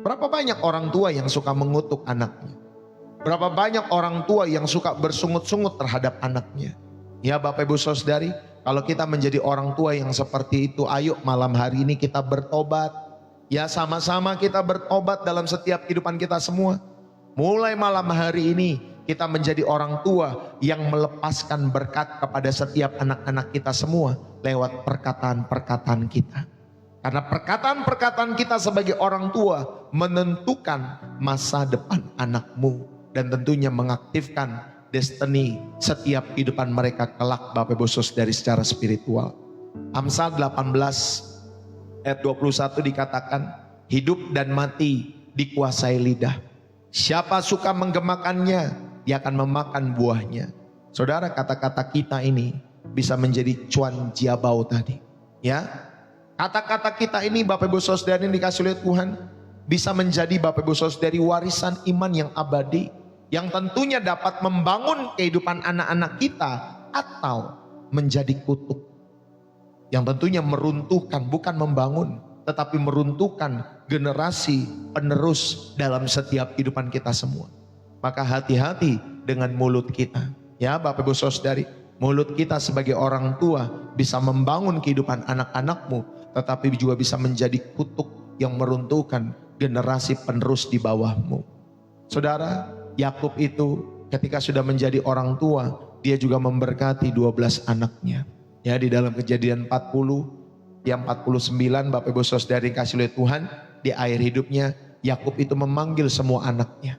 Speaker 1: Berapa banyak orang tua yang suka mengutuk anaknya? Berapa banyak orang tua yang suka bersungut-sungut terhadap anaknya? Ya Bapak Ibu Saudari, kalau kita menjadi orang tua yang seperti itu, ayo malam hari ini kita bertobat. Ya, sama-sama kita bertobat dalam setiap kehidupan kita semua. Mulai malam hari ini kita menjadi orang tua yang melepaskan berkat kepada setiap anak-anak kita semua lewat perkataan-perkataan kita. Karena perkataan-perkataan kita sebagai orang tua menentukan masa depan anakmu dan tentunya mengaktifkan destiny setiap kehidupan mereka kelak Bapak Ibu Saudara secara spiritual. Amsal 18 ayat 21 dikatakan, hidup dan mati dikuasai lidah. Siapa suka menggemakannya, dia akan memakan buahnya. Saudara, kata-kata kita ini bisa menjadi cuan jabau tadi. Ya, kata-kata kita ini Bapak Ibu Saudara yang dikasih oleh Tuhan bisa menjadi Bapak Ibu Saudara warisan iman yang abadi, yang tentunya dapat membangun kehidupan anak-anak kita atau menjadi kutuk. Yang tentunya meruntuhkan, bukan membangun, tetapi meruntuhkan generasi penerus dalam setiap kehidupan kita semua. Maka hati-hati dengan mulut kita. Ya Bapak Ibu Saudari, mulut kita sebagai orang tua bisa membangun kehidupan anak-anakmu, tetapi juga bisa menjadi kutuk yang meruntuhkan generasi penerus di bawahmu. Saudara, Yakub itu ketika sudah menjadi orang tua, dia juga memberkati 12 anaknya. Ya, di dalam Kejadian 40, yang 49 Bapak Ibu Saudari kasih oleh Tuhan, di akhir hidupnya Yakub itu memanggil semua anaknya.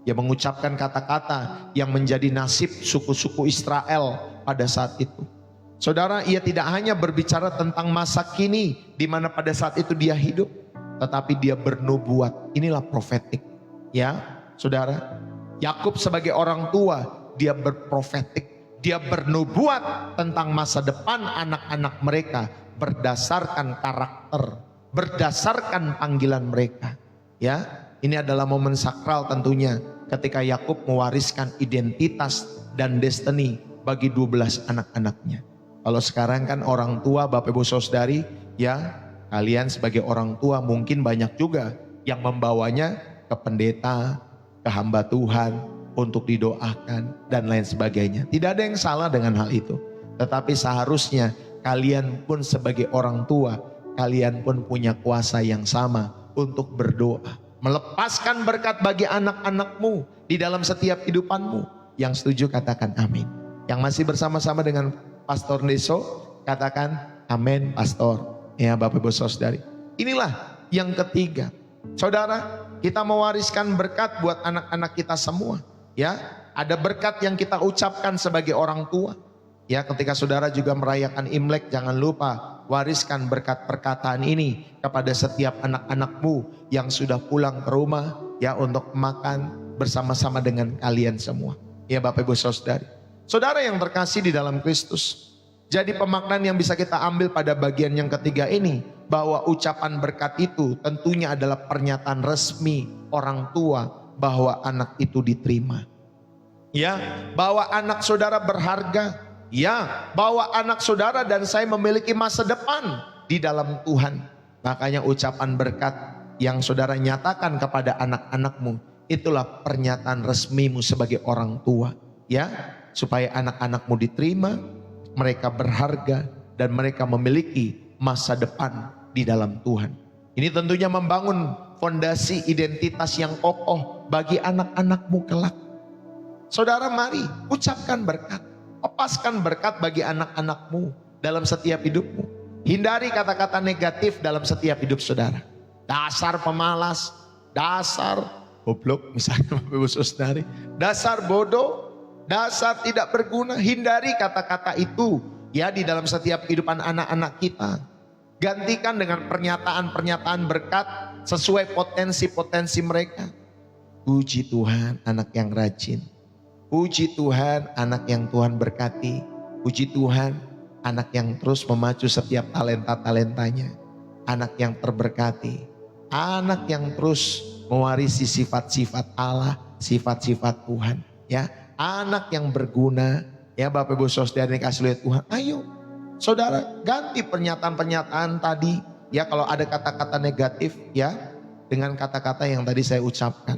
Speaker 1: Dia mengucapkan kata-kata yang menjadi nasib suku-suku Israel pada saat itu. Saudara, ia tidak hanya berbicara tentang masa kini di mana pada saat itu dia hidup, tetapi dia bernubuat. Inilah profetik. Ya, saudara, Yakub sebagai orang tua, dia berprofetik. Dia bernubuat tentang masa depan anak-anak mereka berdasarkan karakter, berdasarkan panggilan mereka. Ya, ini adalah momen sakral tentunya ketika Yakub mewariskan identitas dan destiny bagi 12 anak-anaknya. Kalau sekarang kan orang tua, Bapak Ibu Saudari, ya kalian sebagai orang tua mungkin banyak juga yang membawanya ke pendeta, ke hamba Tuhan untuk didoakan dan lain sebagainya. Tidak ada yang salah dengan hal itu. Tetapi seharusnya kalian pun sebagai orang tua, kalian pun punya kuasa yang sama untuk berdoa. Melepaskan berkat bagi anak-anakmu di dalam setiap kehidupanmu. Yang setuju katakan amin. Yang masih bersama-sama dengan Pastor Deso, katakan amin Pastor. Ya Bapak Ibu Saudari. Inilah yang ketiga. Saudara, kita mewariskan berkat buat anak-anak kita semua. Ya, ada berkat yang kita ucapkan sebagai orang tua. Ya, ketika saudara juga merayakan Imlek, jangan lupa wariskan berkat perkataan ini kepada setiap anak-anakmu yang sudah pulang ke rumah, ya, untuk makan bersama-sama dengan kalian semua. Ya Bapak Ibu Saudari. Saudara yang terkasih di dalam Kristus. Jadi pemaknaan yang bisa kita ambil pada bagian yang ketiga ini, bahwa ucapan berkat itu tentunya adalah pernyataan resmi orang tua bahwa anak itu diterima. Ya, bahwa anak saudara berharga. Ya, bahwa anak saudara dan saya memiliki masa depan di dalam Tuhan. Makanya ucapan berkat yang saudara nyatakan kepada anak-anakmu, itulah pernyataan resmimu sebagai orang tua. Ya, supaya anak-anakmu diterima, mereka berharga dan mereka memiliki masa depan di dalam Tuhan. Ini tentunya membangun fondasi identitas yang kokoh bagi anak-anakmu kelak. Saudara, mari ucapkan berkat. Lepaskan berkat bagi anak-anakmu dalam setiap hidupmu. Hindari kata-kata negatif dalam setiap hidup saudara. Dasar pemalas, dasar goblok misalnya Bapak Ibu Saudari, dasar bodoh, dasar tidak berguna. Hindari kata-kata itu ya di dalam setiap kehidupan anak-anak kita. Gantikan dengan pernyataan-pernyataan berkat sesuai potensi-potensi mereka. Puji Tuhan, anak yang rajin. Puji Tuhan, anak yang Tuhan berkati. Puji Tuhan, anak yang terus memacu setiap talenta-talentanya. Anak yang terberkati. Anak yang terus mewarisi sifat-sifat Allah, sifat-sifat Tuhan. Ya, anak yang berguna. Ya Bapak Ibu Saudara yang kasih lihat Tuhan. Ayo, saudara, ganti pernyataan-pernyataan tadi. Ya, kalau ada kata-kata negatif, ya, dengan kata-kata yang tadi saya ucapkan.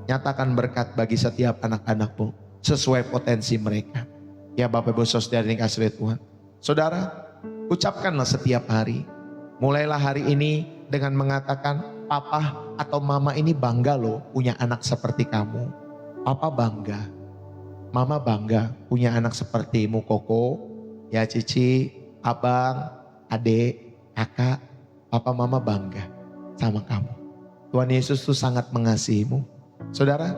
Speaker 1: Nyatakan berkat bagi setiap anak-anakmu sesuai potensi mereka. Ya Bapak Ibu Saudara yang kasih lihat Tuhan. Saudara, ucapkanlah setiap hari. Mulailah hari ini dengan mengatakan, Papa atau Mama ini bangga loh punya anak seperti kamu. Papa bangga. Mama bangga punya anak sepertimu, Koko. Ya Cici, Abang, Adik, Kakak. Papa Mama bangga sama kamu. Tuhan Yesus tuh sangat mengasihimu. Saudara,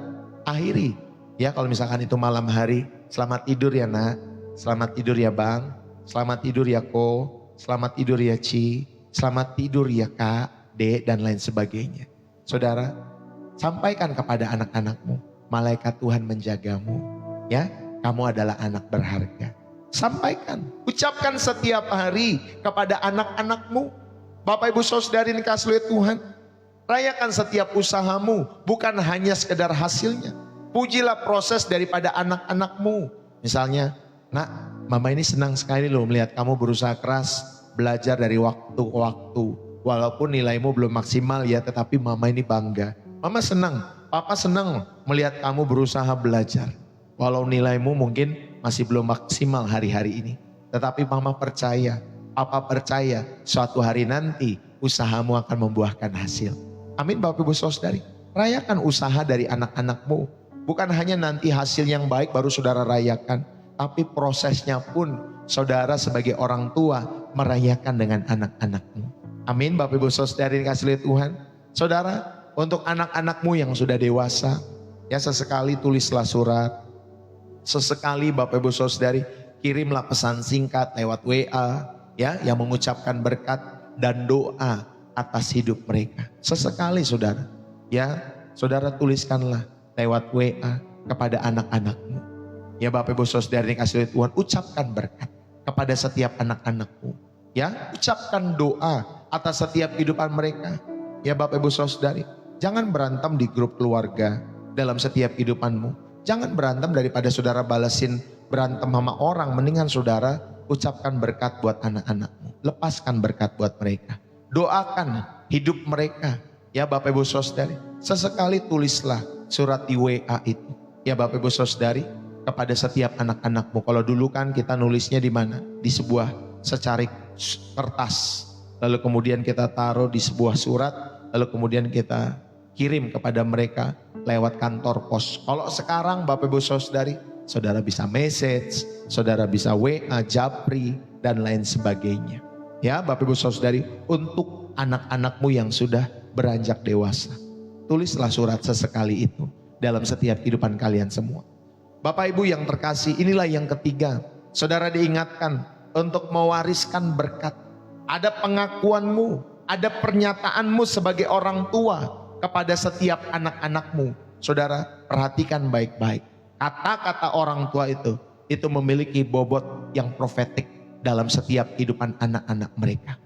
Speaker 1: akhiri. Ya kalau misalkan itu malam hari, selamat tidur ya nak. Selamat tidur ya bang. Selamat tidur ya ko. Selamat tidur ya Ci. Selamat tidur ya kak, dek dan lain sebagainya. Saudara, sampaikan kepada anak-anakmu. Malaikat Tuhan menjagamu. Ya, kamu adalah anak berharga. Sampaikan, ucapkan setiap hari kepada anak-anakmu. Bapak Ibu Saudara yang kasih lihat Tuhan. Rayakan setiap usahamu, bukan hanya sekedar hasilnya. Pujilah proses daripada anak-anakmu. Misalnya, nak, mama ini senang sekali loh melihat kamu berusaha keras, belajar dari waktu ke waktu. Walaupun nilaimu belum maksimal ya, tetapi mama ini bangga. Mama senang, papa senang melihat kamu berusaha belajar. Walau nilaimu mungkin masih belum maksimal hari-hari ini. Tetapi mama percaya, papa percaya suatu hari nanti usahamu akan membuahkan hasil. Amin Bapak Ibu Saudari. Rayakan usaha dari anak-anakmu. Bukan hanya nanti hasil yang baik baru saudara rayakan. Tapi prosesnya pun saudara sebagai orang tua merayakan dengan anak-anakmu. Amin Bapak Ibu Saudari yang kasih lihat Tuhan. Saudara, untuk anak-anakmu yang sudah dewasa, ya sesekali tulislah surat. Sesekali Bapak Ibu Saudari kirimlah pesan singkat lewat WA. Ya, yang mengucapkan berkat dan doa atas hidup mereka. Sesekali saudara, ya saudara tuliskanlah lewat WA kepada anak-anakmu. Ya Bapak Ibu Saudara yang kasih Tuhan, ucapkan berkat kepada setiap anak-anakmu. Ya, ucapkan doa atas setiap kehidupan mereka. Ya Bapak Ibu Saudari, jangan berantem di grup keluarga dalam setiap kehidupanmu. Jangan berantem daripada saudara balesin berantem sama orang. Mendingan saudara ucapkan berkat buat anak-anakmu. Lepaskan berkat buat mereka. Doakan hidup mereka. Ya Bapak Ibu Saudari, sesekali tulislah surat di WA itu. Ya Bapak Ibu Saudari, kepada setiap anak-anakmu. Kalau dulu kan kita nulisnya di mana? Di sebuah secarik kertas. Lalu kemudian kita taruh di sebuah surat. Lalu kemudian kita kirim kepada mereka lewat kantor pos. Kalau sekarang Bapak Ibu Saudari, saudara bisa message, saudara bisa WA, Japri, dan lain sebagainya. Ya Bapak Ibu Saudari, untuk anak-anakmu yang sudah beranjak dewasa, tulislah surat sesekali itu dalam setiap kehidupan kalian semua. Bapak Ibu yang terkasih, inilah yang ketiga. Saudara diingatkan untuk mewariskan berkat. Ada pengakuanmu, ada pernyataanmu sebagai orang tua kepada setiap anak-anakmu. Saudara perhatikan baik-baik. Kata-kata orang tua itu memiliki bobot yang profetik dalam setiap kehidupan anak-anak mereka.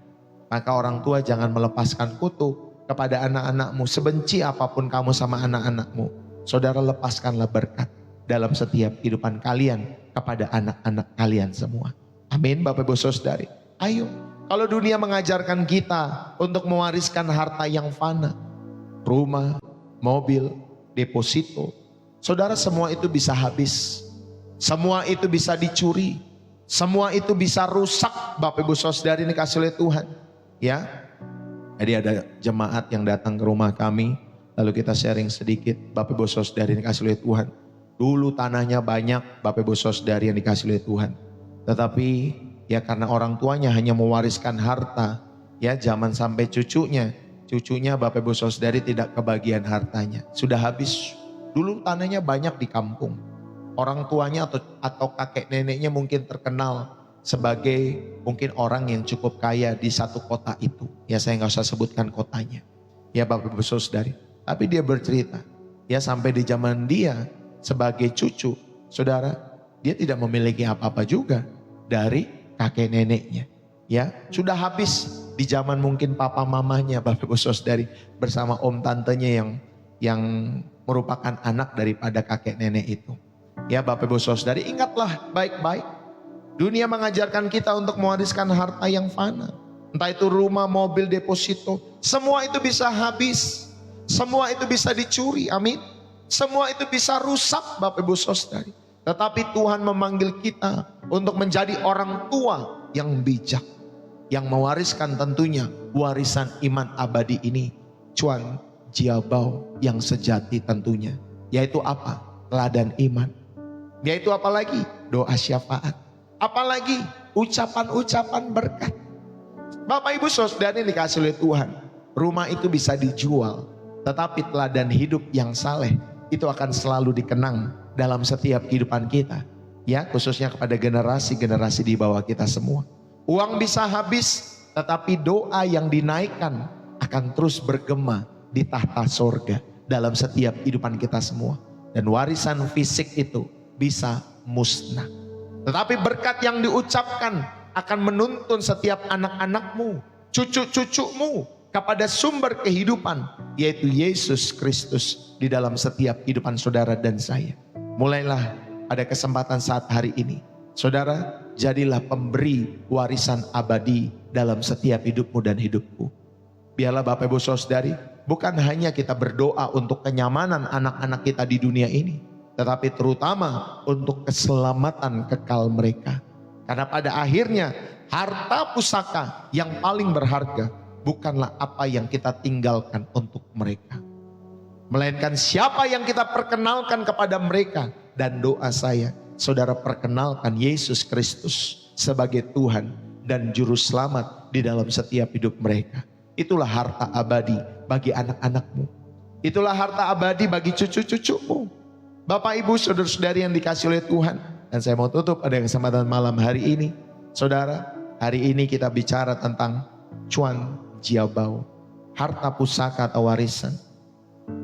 Speaker 1: Maka orang tua jangan melepaskan kutuk kepada anak-anakmu. Sebenci apapun kamu sama anak-anakmu, saudara lepaskanlah berkat dalam setiap kehidupan kalian kepada anak-anak kalian semua. Amin Bapak Ibu Saudari. Ayo, kalau dunia mengajarkan kita untuk mewariskan harta yang fana, rumah, mobil, deposito, saudara, semua itu bisa habis. Semua itu bisa dicuri. Semua itu bisa rusak. Bapak Ibu Saudari ini kasih oleh Tuhan. Ya, jadi ada jemaat yang datang ke rumah kami, lalu kita sharing sedikit. Bapak Ibu Saudari ini kasih oleh Tuhan. Dulu tanahnya banyak Bapak Ibu Saudari yang dikasih oleh Tuhan. Tetapi ya karena orang tuanya hanya mewariskan harta, ya zaman sampai cucunya Bapak Ibu Saudari tidak kebagian hartanya. Sudah habis. Dulu tanahnya banyak di kampung. Orang tuanya atau kakek neneknya mungkin terkenal sebagai mungkin orang yang cukup kaya di satu kota itu. Ya saya nggak usah sebutkan kotanya. Ya Bapak Ibu Saudari. Tapi dia bercerita, ya sampai di zaman dia sebagai cucu, saudara, dia tidak memiliki apa-apa juga dari kakek neneknya. Ya, sudah habis di zaman mungkin papa mamanya Bapak Ibu Saudari bersama om tantenya yang merupakan anak daripada kakek nenek itu. Ya Bapak Ibu Saudari, ingatlah baik-baik. Dunia mengajarkan kita untuk mewariskan harta yang fana. Entah itu rumah, mobil, deposito, semua itu bisa habis. Semua itu bisa dicuri, amin. Semua itu bisa rusak Bapak Ibu Saudari. Tetapi Tuhan memanggil kita untuk menjadi orang tua yang bijak. Yang mewariskan tentunya warisan iman abadi ini. Cuan Jiabau yang sejati tentunya. Yaitu apa? Teladan iman. Yaitu apalagi? Doa syafaat. Apalagi? Ucapan-ucapan berkat. Bapak Ibu Saudari dikasih oleh Tuhan. Rumah itu bisa dijual. Tetapi teladan hidup yang saleh itu akan selalu dikenang dalam setiap kehidupan kita. Ya, khususnya kepada generasi-generasi di bawah kita semua. Uang bisa habis, tetapi doa yang dinaikkan akan terus bergema di tahta sorga dalam setiap kehidupan kita semua. Dan warisan fisik itu bisa musnah. Tetapi berkat yang diucapkan akan menuntun setiap anak-anakmu, cucu-cucumu kepada sumber kehidupan, yaitu Yesus Kristus di dalam setiap kehidupan saudara dan saya. Mulailah pada kesempatan saat hari ini, saudara, jadilah pemberi warisan abadi dalam setiap hidupmu dan hidupku. Biarlah Bapak Ibu Saudari, bukan hanya kita berdoa untuk kenyamanan anak-anak kita di dunia ini, tetapi terutama untuk keselamatan kekal mereka. Karena pada akhirnya harta pusaka yang paling berharga bukanlah apa yang kita tinggalkan untuk mereka, melainkan siapa yang kita perkenalkan kepada mereka. Dan doa saya, saudara perkenalkan Yesus Kristus sebagai Tuhan dan Juru Selamat di dalam setiap hidup mereka. Itulah harta abadi bagi anak-anakmu. Itulah harta abadi bagi cucu-cucumu. Bapak Ibu saudara-saudari yang dikasih oleh Tuhan. Dan saya mau tutup pada kesempatan malam hari ini. Saudara, hari ini kita bicara tentang cuan Jiabau, harta pusaka atau warisan.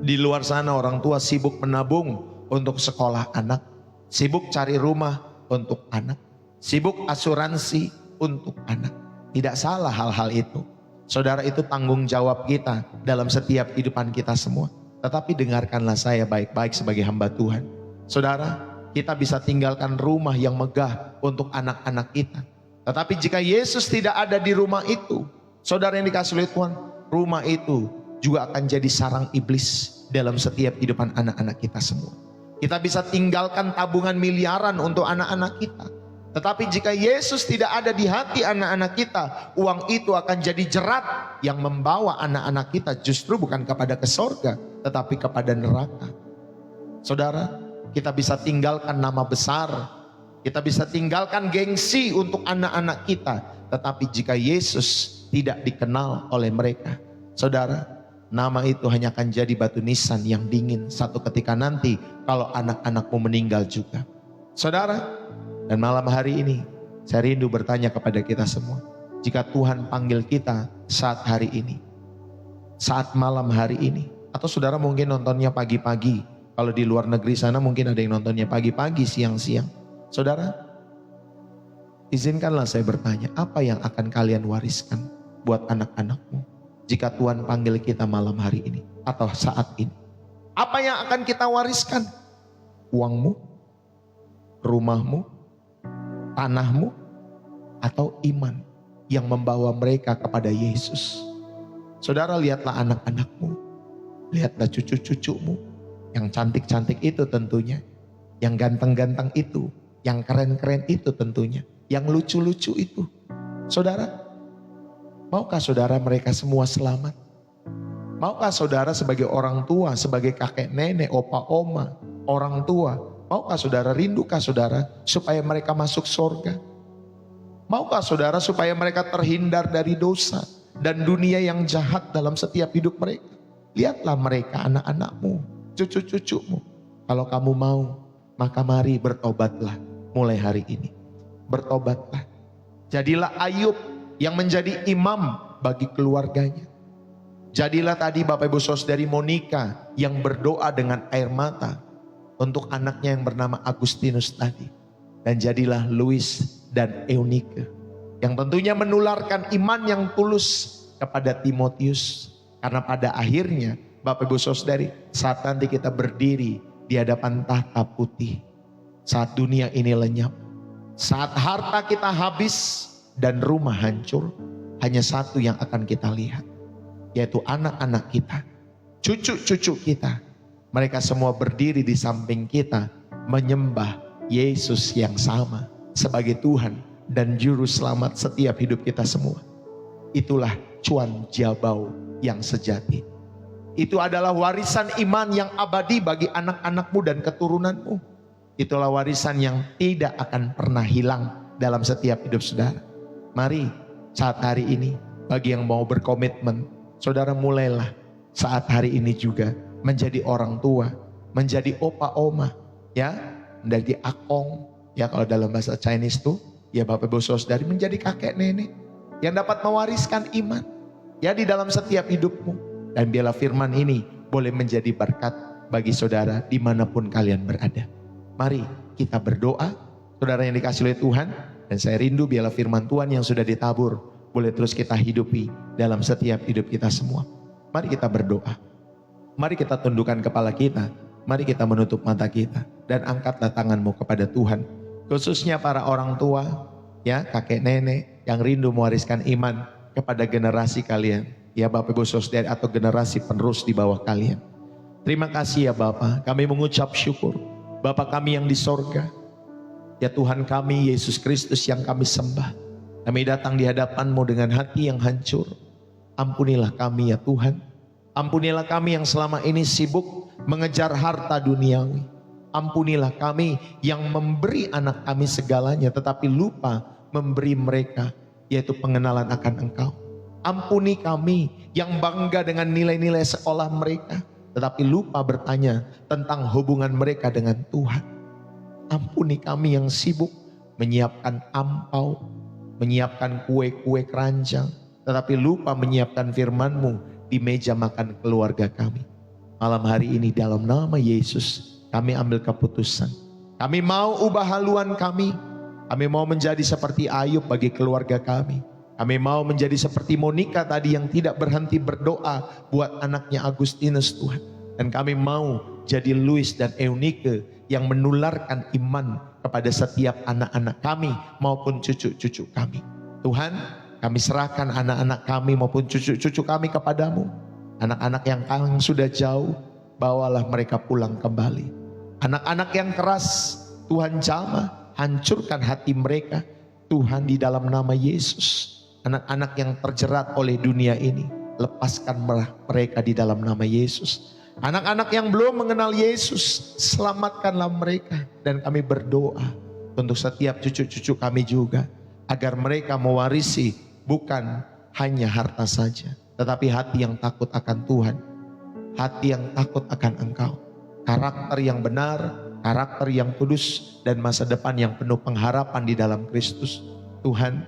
Speaker 1: Di luar sana orang tua sibuk menabung untuk sekolah anak, sibuk cari rumah untuk anak, sibuk asuransi untuk anak. Tidak salah hal-hal itu. Saudara, itu tanggung jawab kita dalam setiap kehidupan kita semua. Tetapi dengarkanlah saya baik-baik sebagai hamba Tuhan. Saudara, kita bisa tinggalkan rumah yang megah untuk anak-anak kita. Tetapi jika Yesus tidak ada di rumah itu, saudara yang dikasihi oleh Tuhan, rumah itu juga akan jadi sarang iblis dalam setiap kehidupan anak-anak kita semua. Kita bisa tinggalkan tabungan miliaran untuk anak-anak kita. Tetapi jika Yesus tidak ada di hati anak-anak kita, uang itu akan jadi jerat yang membawa anak-anak kita justru bukan kepada ke sorga, tetapi kepada neraka. Saudara, kita bisa tinggalkan nama besar, kita bisa tinggalkan gengsi untuk anak-anak kita. Tetapi jika Yesus tidak dikenal oleh mereka, saudara, nama itu hanya akan jadi batu nisan yang dingin satu ketika nanti kalau anak-anakmu meninggal juga. Saudara, dan malam hari ini saya rindu bertanya kepada kita semua. Jika Tuhan panggil kita saat hari ini, saat malam hari ini, atau saudara mungkin nontonnya pagi-pagi. Kalau di luar negeri sana mungkin ada yang nontonnya pagi-pagi, siang-siang. Saudara, izinkanlah saya bertanya, apa yang akan kalian wariskan buat anak-anakmu jika Tuhan panggil kita malam hari ini atau saat ini? Apa yang akan kita wariskan? Uangmu, rumahmu, tanahmu, atau iman yang membawa mereka kepada Yesus? Saudara, lihatlah anak-anakmu, lihatlah cucu-cucumu, yang cantik-cantik itu tentunya, yang ganteng-ganteng itu, yang keren-keren itu tentunya, yang lucu-lucu itu. Saudara, maukah saudara mereka semua selamat? Maukah saudara sebagai orang tua, sebagai kakek nenek, opa oma, orang tua, maukah saudara, rindukah saudara supaya mereka masuk surga? Maukah saudara supaya mereka terhindar dari dosa dan dunia yang jahat dalam setiap hidup mereka? Lihatlah mereka, anak-anakmu, cucu-cucumu. Kalau kamu mau, maka mari bertobatlah mulai hari ini. Bertobatlah. Jadilah Ayub yang menjadi imam bagi keluarganya. Jadilah tadi Bapak Ibu Saudari Monica yang berdoa dengan air mata untuk anaknya yang bernama Agustinus tadi. Dan jadilah Louis dan Eunike yang tentunya menularkan iman yang tulus kepada Timotius. Karena pada akhirnya Bapak Ibu Saudari, saat nanti kita berdiri di hadapan tahta putih, saat dunia ini lenyap, saat harta kita habis dan rumah hancur, hanya satu yang akan kita lihat, yaitu anak-anak kita, cucu-cucu kita. Mereka semua berdiri di samping kita, menyembah Yesus yang sama sebagai Tuhan dan Juru Selamat setiap hidup kita semua. Itulah cuan jabau yang sejati. Itu adalah warisan iman yang abadi bagi anak-anakmu dan keturunanmu. Itulah warisan yang tidak akan pernah hilang dalam setiap hidup saudara. Mari saat hari ini, bagi yang mau berkomitmen, saudara mulailah saat hari ini juga menjadi orang tua, menjadi opa oma, ya, menjadi akong, ya kalau dalam bahasa Chinese tuh, ya Bapak Ibu Saudari, menjadi kakek nenek yang dapat mewariskan iman, ya di dalam setiap hidupmu. Dan biarlah firman ini boleh menjadi berkat bagi saudara dimanapun kalian berada. Mari kita berdoa, saudara yang dikasihi oleh Tuhan, dan saya rindu biarlah firman Tuhan yang sudah ditabur boleh terus kita hidupi dalam setiap hidup kita semua. Mari kita berdoa. Mari kita tundukkan kepala kita. Mari kita menutup mata kita dan angkatlah tanganmu kepada Tuhan. Khususnya para orang tua, ya kakek nenek yang rindu mewariskan iman kepada generasi kalian, ya Bapak Ibu Saudara, atau generasi penerus di bawah kalian. Terima kasih ya Bapa, kami mengucap syukur. Bapa kami yang di sorga, ya Tuhan kami Yesus Kristus yang kami sembah. Kami datang di hadapan-Mu dengan hati yang hancur. Ampunilah kami ya Tuhan. Ampunilah kami yang selama ini sibuk mengejar harta duniawi. Ampunilah kami yang memberi anak kami segalanya tetapi lupa memberi mereka, yaitu pengenalan akan Engkau. Ampuni kami yang bangga dengan nilai-nilai sekolah mereka tetapi lupa bertanya tentang hubungan mereka dengan Tuhan. Ampuni kami yang sibuk menyiapkan ampau, menyiapkan kue-kue keranjang tetapi lupa menyiapkan firman-Mu di meja makan keluarga kami. Malam hari ini dalam nama Yesus kami ambil keputusan. Kami mau ubah haluan kami. Kami mau menjadi seperti Ayub bagi keluarga kami. Kami mau menjadi seperti Monica tadi yang tidak berhenti berdoa buat anaknya Agustinus Tuhan. Dan kami mau jadi Louis dan Eunike yang menularkan iman kepada setiap anak-anak kami maupun cucu-cucu kami. Tuhan, kami serahkan anak-anak kami maupun cucu-cucu kami kepadamu. Anak-anak yang sudah jauh, bawalah mereka pulang kembali. Anak-anak yang keras, Tuhan jamah, hancurkan hati mereka. Tuhan, di dalam nama Yesus. Anak-anak yang terjerat oleh dunia ini, lepaskan mereka di dalam nama Yesus. Anak-anak yang belum mengenal Yesus, selamatkanlah mereka. Dan kami berdoa untuk setiap cucu-cucu kami juga, agar mereka mewarisi bukan hanya harta saja, tetapi hati yang takut akan Tuhan, hati yang takut akan Engkau, karakter yang benar, karakter yang kudus, dan masa depan yang penuh pengharapan di dalam Kristus. Tuhan,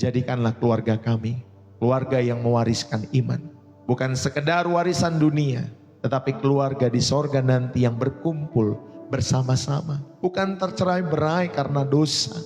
Speaker 1: jadikanlah keluarga kami keluarga yang mewariskan iman, bukan sekedar warisan dunia, tetapi keluarga di sorga nanti yang berkumpul bersama-sama, bukan tercerai-berai karena dosa.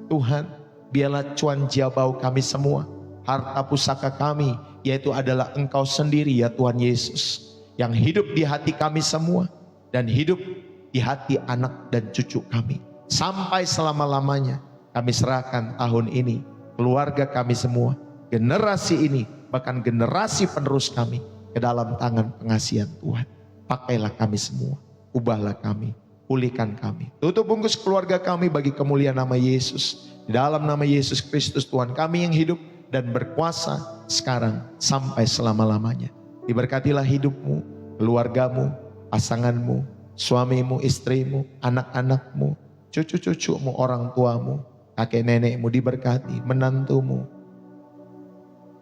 Speaker 1: Tuhan, biarlah cuan jabau kami semua, harta pusaka kami, yaitu adalah Engkau sendiri ya Tuhan Yesus, yang hidup di hati kami semua dan hidup di hati anak dan cucu kami sampai selama-lamanya. Kami serahkan tahun ini keluarga kami semua, generasi ini, bahkan generasi penerus kami ke dalam tangan pengasihan Tuhan. Pakailah kami semua, ubahlah kami, pulihkan kami. Tutup bungkus keluarga kami bagi kemuliaan nama Yesus. Di dalam nama Yesus Kristus Tuhan kami yang hidup dan berkuasa sekarang sampai selama-lamanya. Diberkatilah hidupmu, keluargamu, pasanganmu, suamimu, istrimu, anak-anakmu, cucu-cucumu, orang tuamu, kakek nenekmu diberkati, menantumu,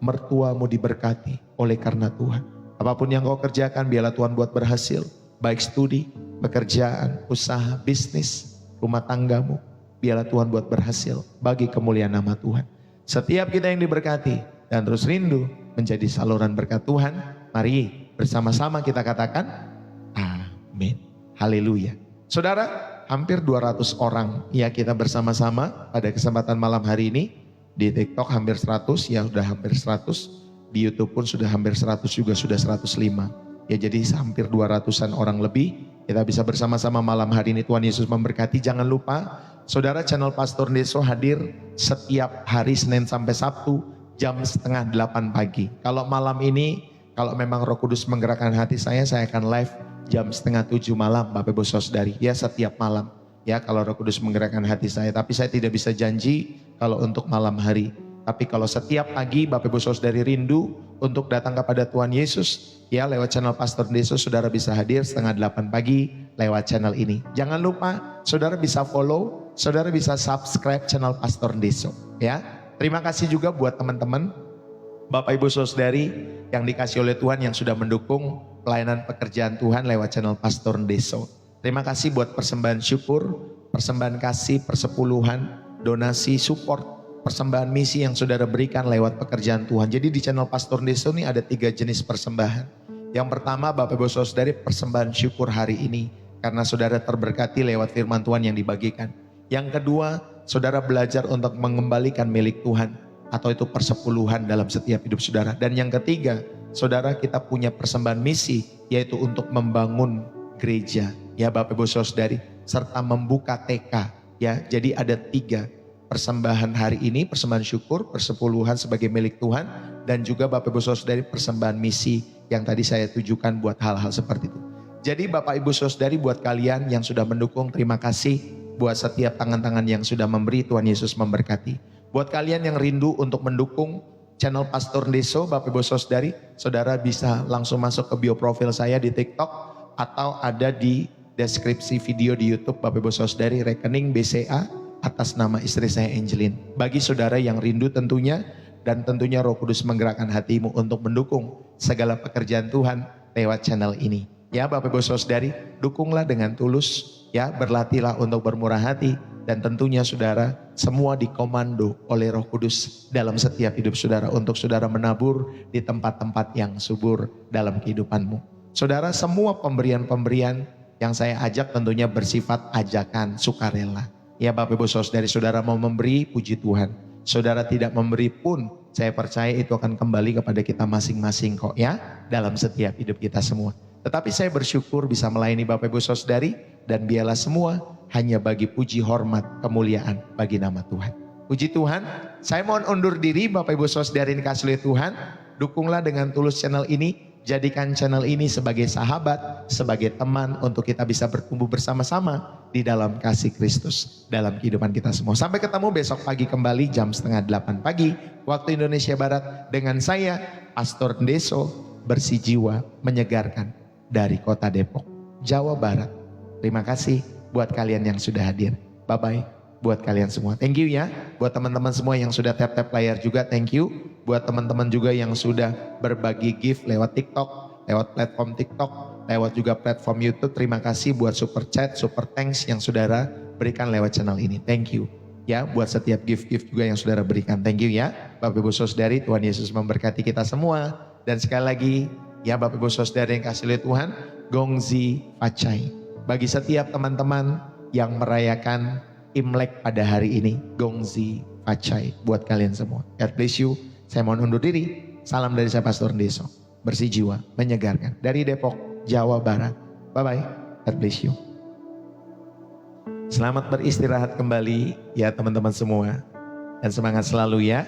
Speaker 1: mertuamu diberkati oleh karena Tuhan. Apapun yang kau kerjakan, biarlah Tuhan buat berhasil. Baik studi, pekerjaan, usaha, bisnis, rumah tanggamu, biarlah Tuhan buat berhasil bagi kemuliaan nama Tuhan. Setiap kita yang diberkati dan terus rindu menjadi saluran berkat Tuhan, mari bersama-sama kita katakan amin. Haleluya. Saudara, hampir 200 orang ya kita bersama-sama pada kesempatan malam hari ini. Di TikTok hampir 100, ya sudah hampir 100. Di YouTube pun sudah hampir 100 juga, sudah 105. Ya jadi hampir 200-an orang lebih. Kita bisa bersama-sama malam hari ini. Tuhan Yesus memberkati. Jangan lupa saudara, channel Pastor Deso hadir setiap hari Senin sampai Sabtu jam 7:30 pagi. Kalau malam ini, kalau memang Roh Kudus menggerakkan hati saya akan live jam 6:30 malam Bapak Ibu Saudari. Ya setiap malam ya kalau Roh Kudus menggerakkan hati saya. Tapi saya tidak bisa janji kalau untuk malam hari. Tapi kalau setiap pagi Bapak Ibu Saudari rindu untuk datang kepada Tuhan Yesus, ya lewat channel Pastor Deso saudara bisa hadir 7:30 pagi lewat channel ini. Jangan lupa saudara bisa follow, saudara bisa subscribe channel Pastor Deso ya. Terima kasih juga buat teman-teman Bapak Ibu Saudari yang dikasih oleh Tuhan yang sudah mendukung pelayanan pekerjaan Tuhan lewat channel Pastor Deso. Terima kasih buat persembahan syukur, persembahan kasih, persepuluhan, donasi, support, persembahan misi yang saudara berikan lewat pekerjaan Tuhan. Jadi di channel Pastor Deso ini ada 3 jenis persembahan. Yang pertama Bapak Ibu Saudari, persembahan syukur hari ini karena saudara terberkati lewat firman Tuhan yang dibagikan. Yang kedua, saudara belajar untuk mengembalikan milik Tuhan atau itu persepuluhan dalam setiap hidup saudara. Dan yang ketiga, saudara kita punya persembahan misi yaitu untuk membangun gereja ya Bapak Ibu Saudari serta membuka TK ya. Jadi ada 3 persembahan hari ini, persembahan syukur, persepuluhan sebagai milik Tuhan, dan juga Bapak Ibu Saudari persembahan misi yang tadi saya tujukan buat hal-hal seperti itu. Jadi Bapak Ibu Saudari, buat kalian yang sudah mendukung, terima kasih. Buat setiap tangan-tangan yang sudah memberi, Tuhan Yesus memberkati. Buat kalian yang rindu untuk mendukung channel Pastor Deso, Bapak Ibu Saudari, saudara bisa langsung masuk ke bio profil saya di TikTok atau ada di deskripsi video di YouTube Bapak Ibu Saudari, rekening BCA atas nama istri saya Angelin. Bagi saudara yang rindu tentunya, dan tentunya Roh Kudus menggerakkan hatimu untuk mendukung segala pekerjaan Tuhan lewat channel ini. Ya Bapak Ibu Saudari, dukunglah dengan tulus, ya berlatihlah untuk bermurah hati, dan tentunya saudara semua dikomando oleh Roh Kudus dalam setiap hidup saudara untuk saudara menabur di tempat-tempat yang subur dalam kehidupanmu. Saudara, semua pemberian-pemberian yang saya ajak tentunya bersifat ajakan sukarela. Ya Bapak Ibu Saudari, saudara mau memberi, puji Tuhan. Saudara tidak memberi pun, saya percaya itu akan kembali kepada kita masing-masing kok ya, dalam setiap hidup kita semua. Tetapi saya bersyukur bisa melayani Bapak Ibu Saudari, dan biarlah semua hanya bagi puji hormat kemuliaan bagi nama Tuhan. Puji Tuhan, saya mohon undur diri Bapak Ibu Saudari yang dikasihi oleh Tuhan. Dukunglah dengan tulus channel ini. Jadikan channel ini sebagai sahabat, sebagai teman untuk kita bisa bertumbuh bersama-sama di dalam kasih Kristus dalam kehidupan kita semua. Sampai ketemu besok pagi kembali jam 7:30 pagi waktu Indonesia Barat dengan saya Pastor Ndeso, bersih jiwa menyegarkan dari kota Depok, Jawa Barat. Terima kasih buat kalian yang sudah hadir. Bye-bye buat kalian semua. Thank you ya. Buat teman-teman semua yang sudah tap-tap layar juga, thank you. Buat teman-teman juga yang sudah berbagi gift lewat TikTok, lewat platform TikTok, lewat juga platform YouTube. Terima kasih buat super chat, super thanks yang saudara berikan lewat channel ini. Thank you. Ya, buat setiap gift-gift juga yang saudara berikan. Thank you ya. Bapak Ibu Saudari, Tuhan Yesus memberkati kita semua. Dan sekali lagi, ya Bapak Ibu Saudari yang kasih oleh Tuhan, Gongzi Pacai. Bagi setiap teman-teman yang merayakan Imlek pada hari ini, Gongzi Pacai buat kalian semua. God bless you. Saya mohon undur diri. Salam dari saya Pastor Ndeso, bersih jiwa menyegarkan dari Depok, Jawa Barat. Bye-bye. God bless you. Selamat beristirahat kembali ya teman-teman semua. Dan semangat selalu ya.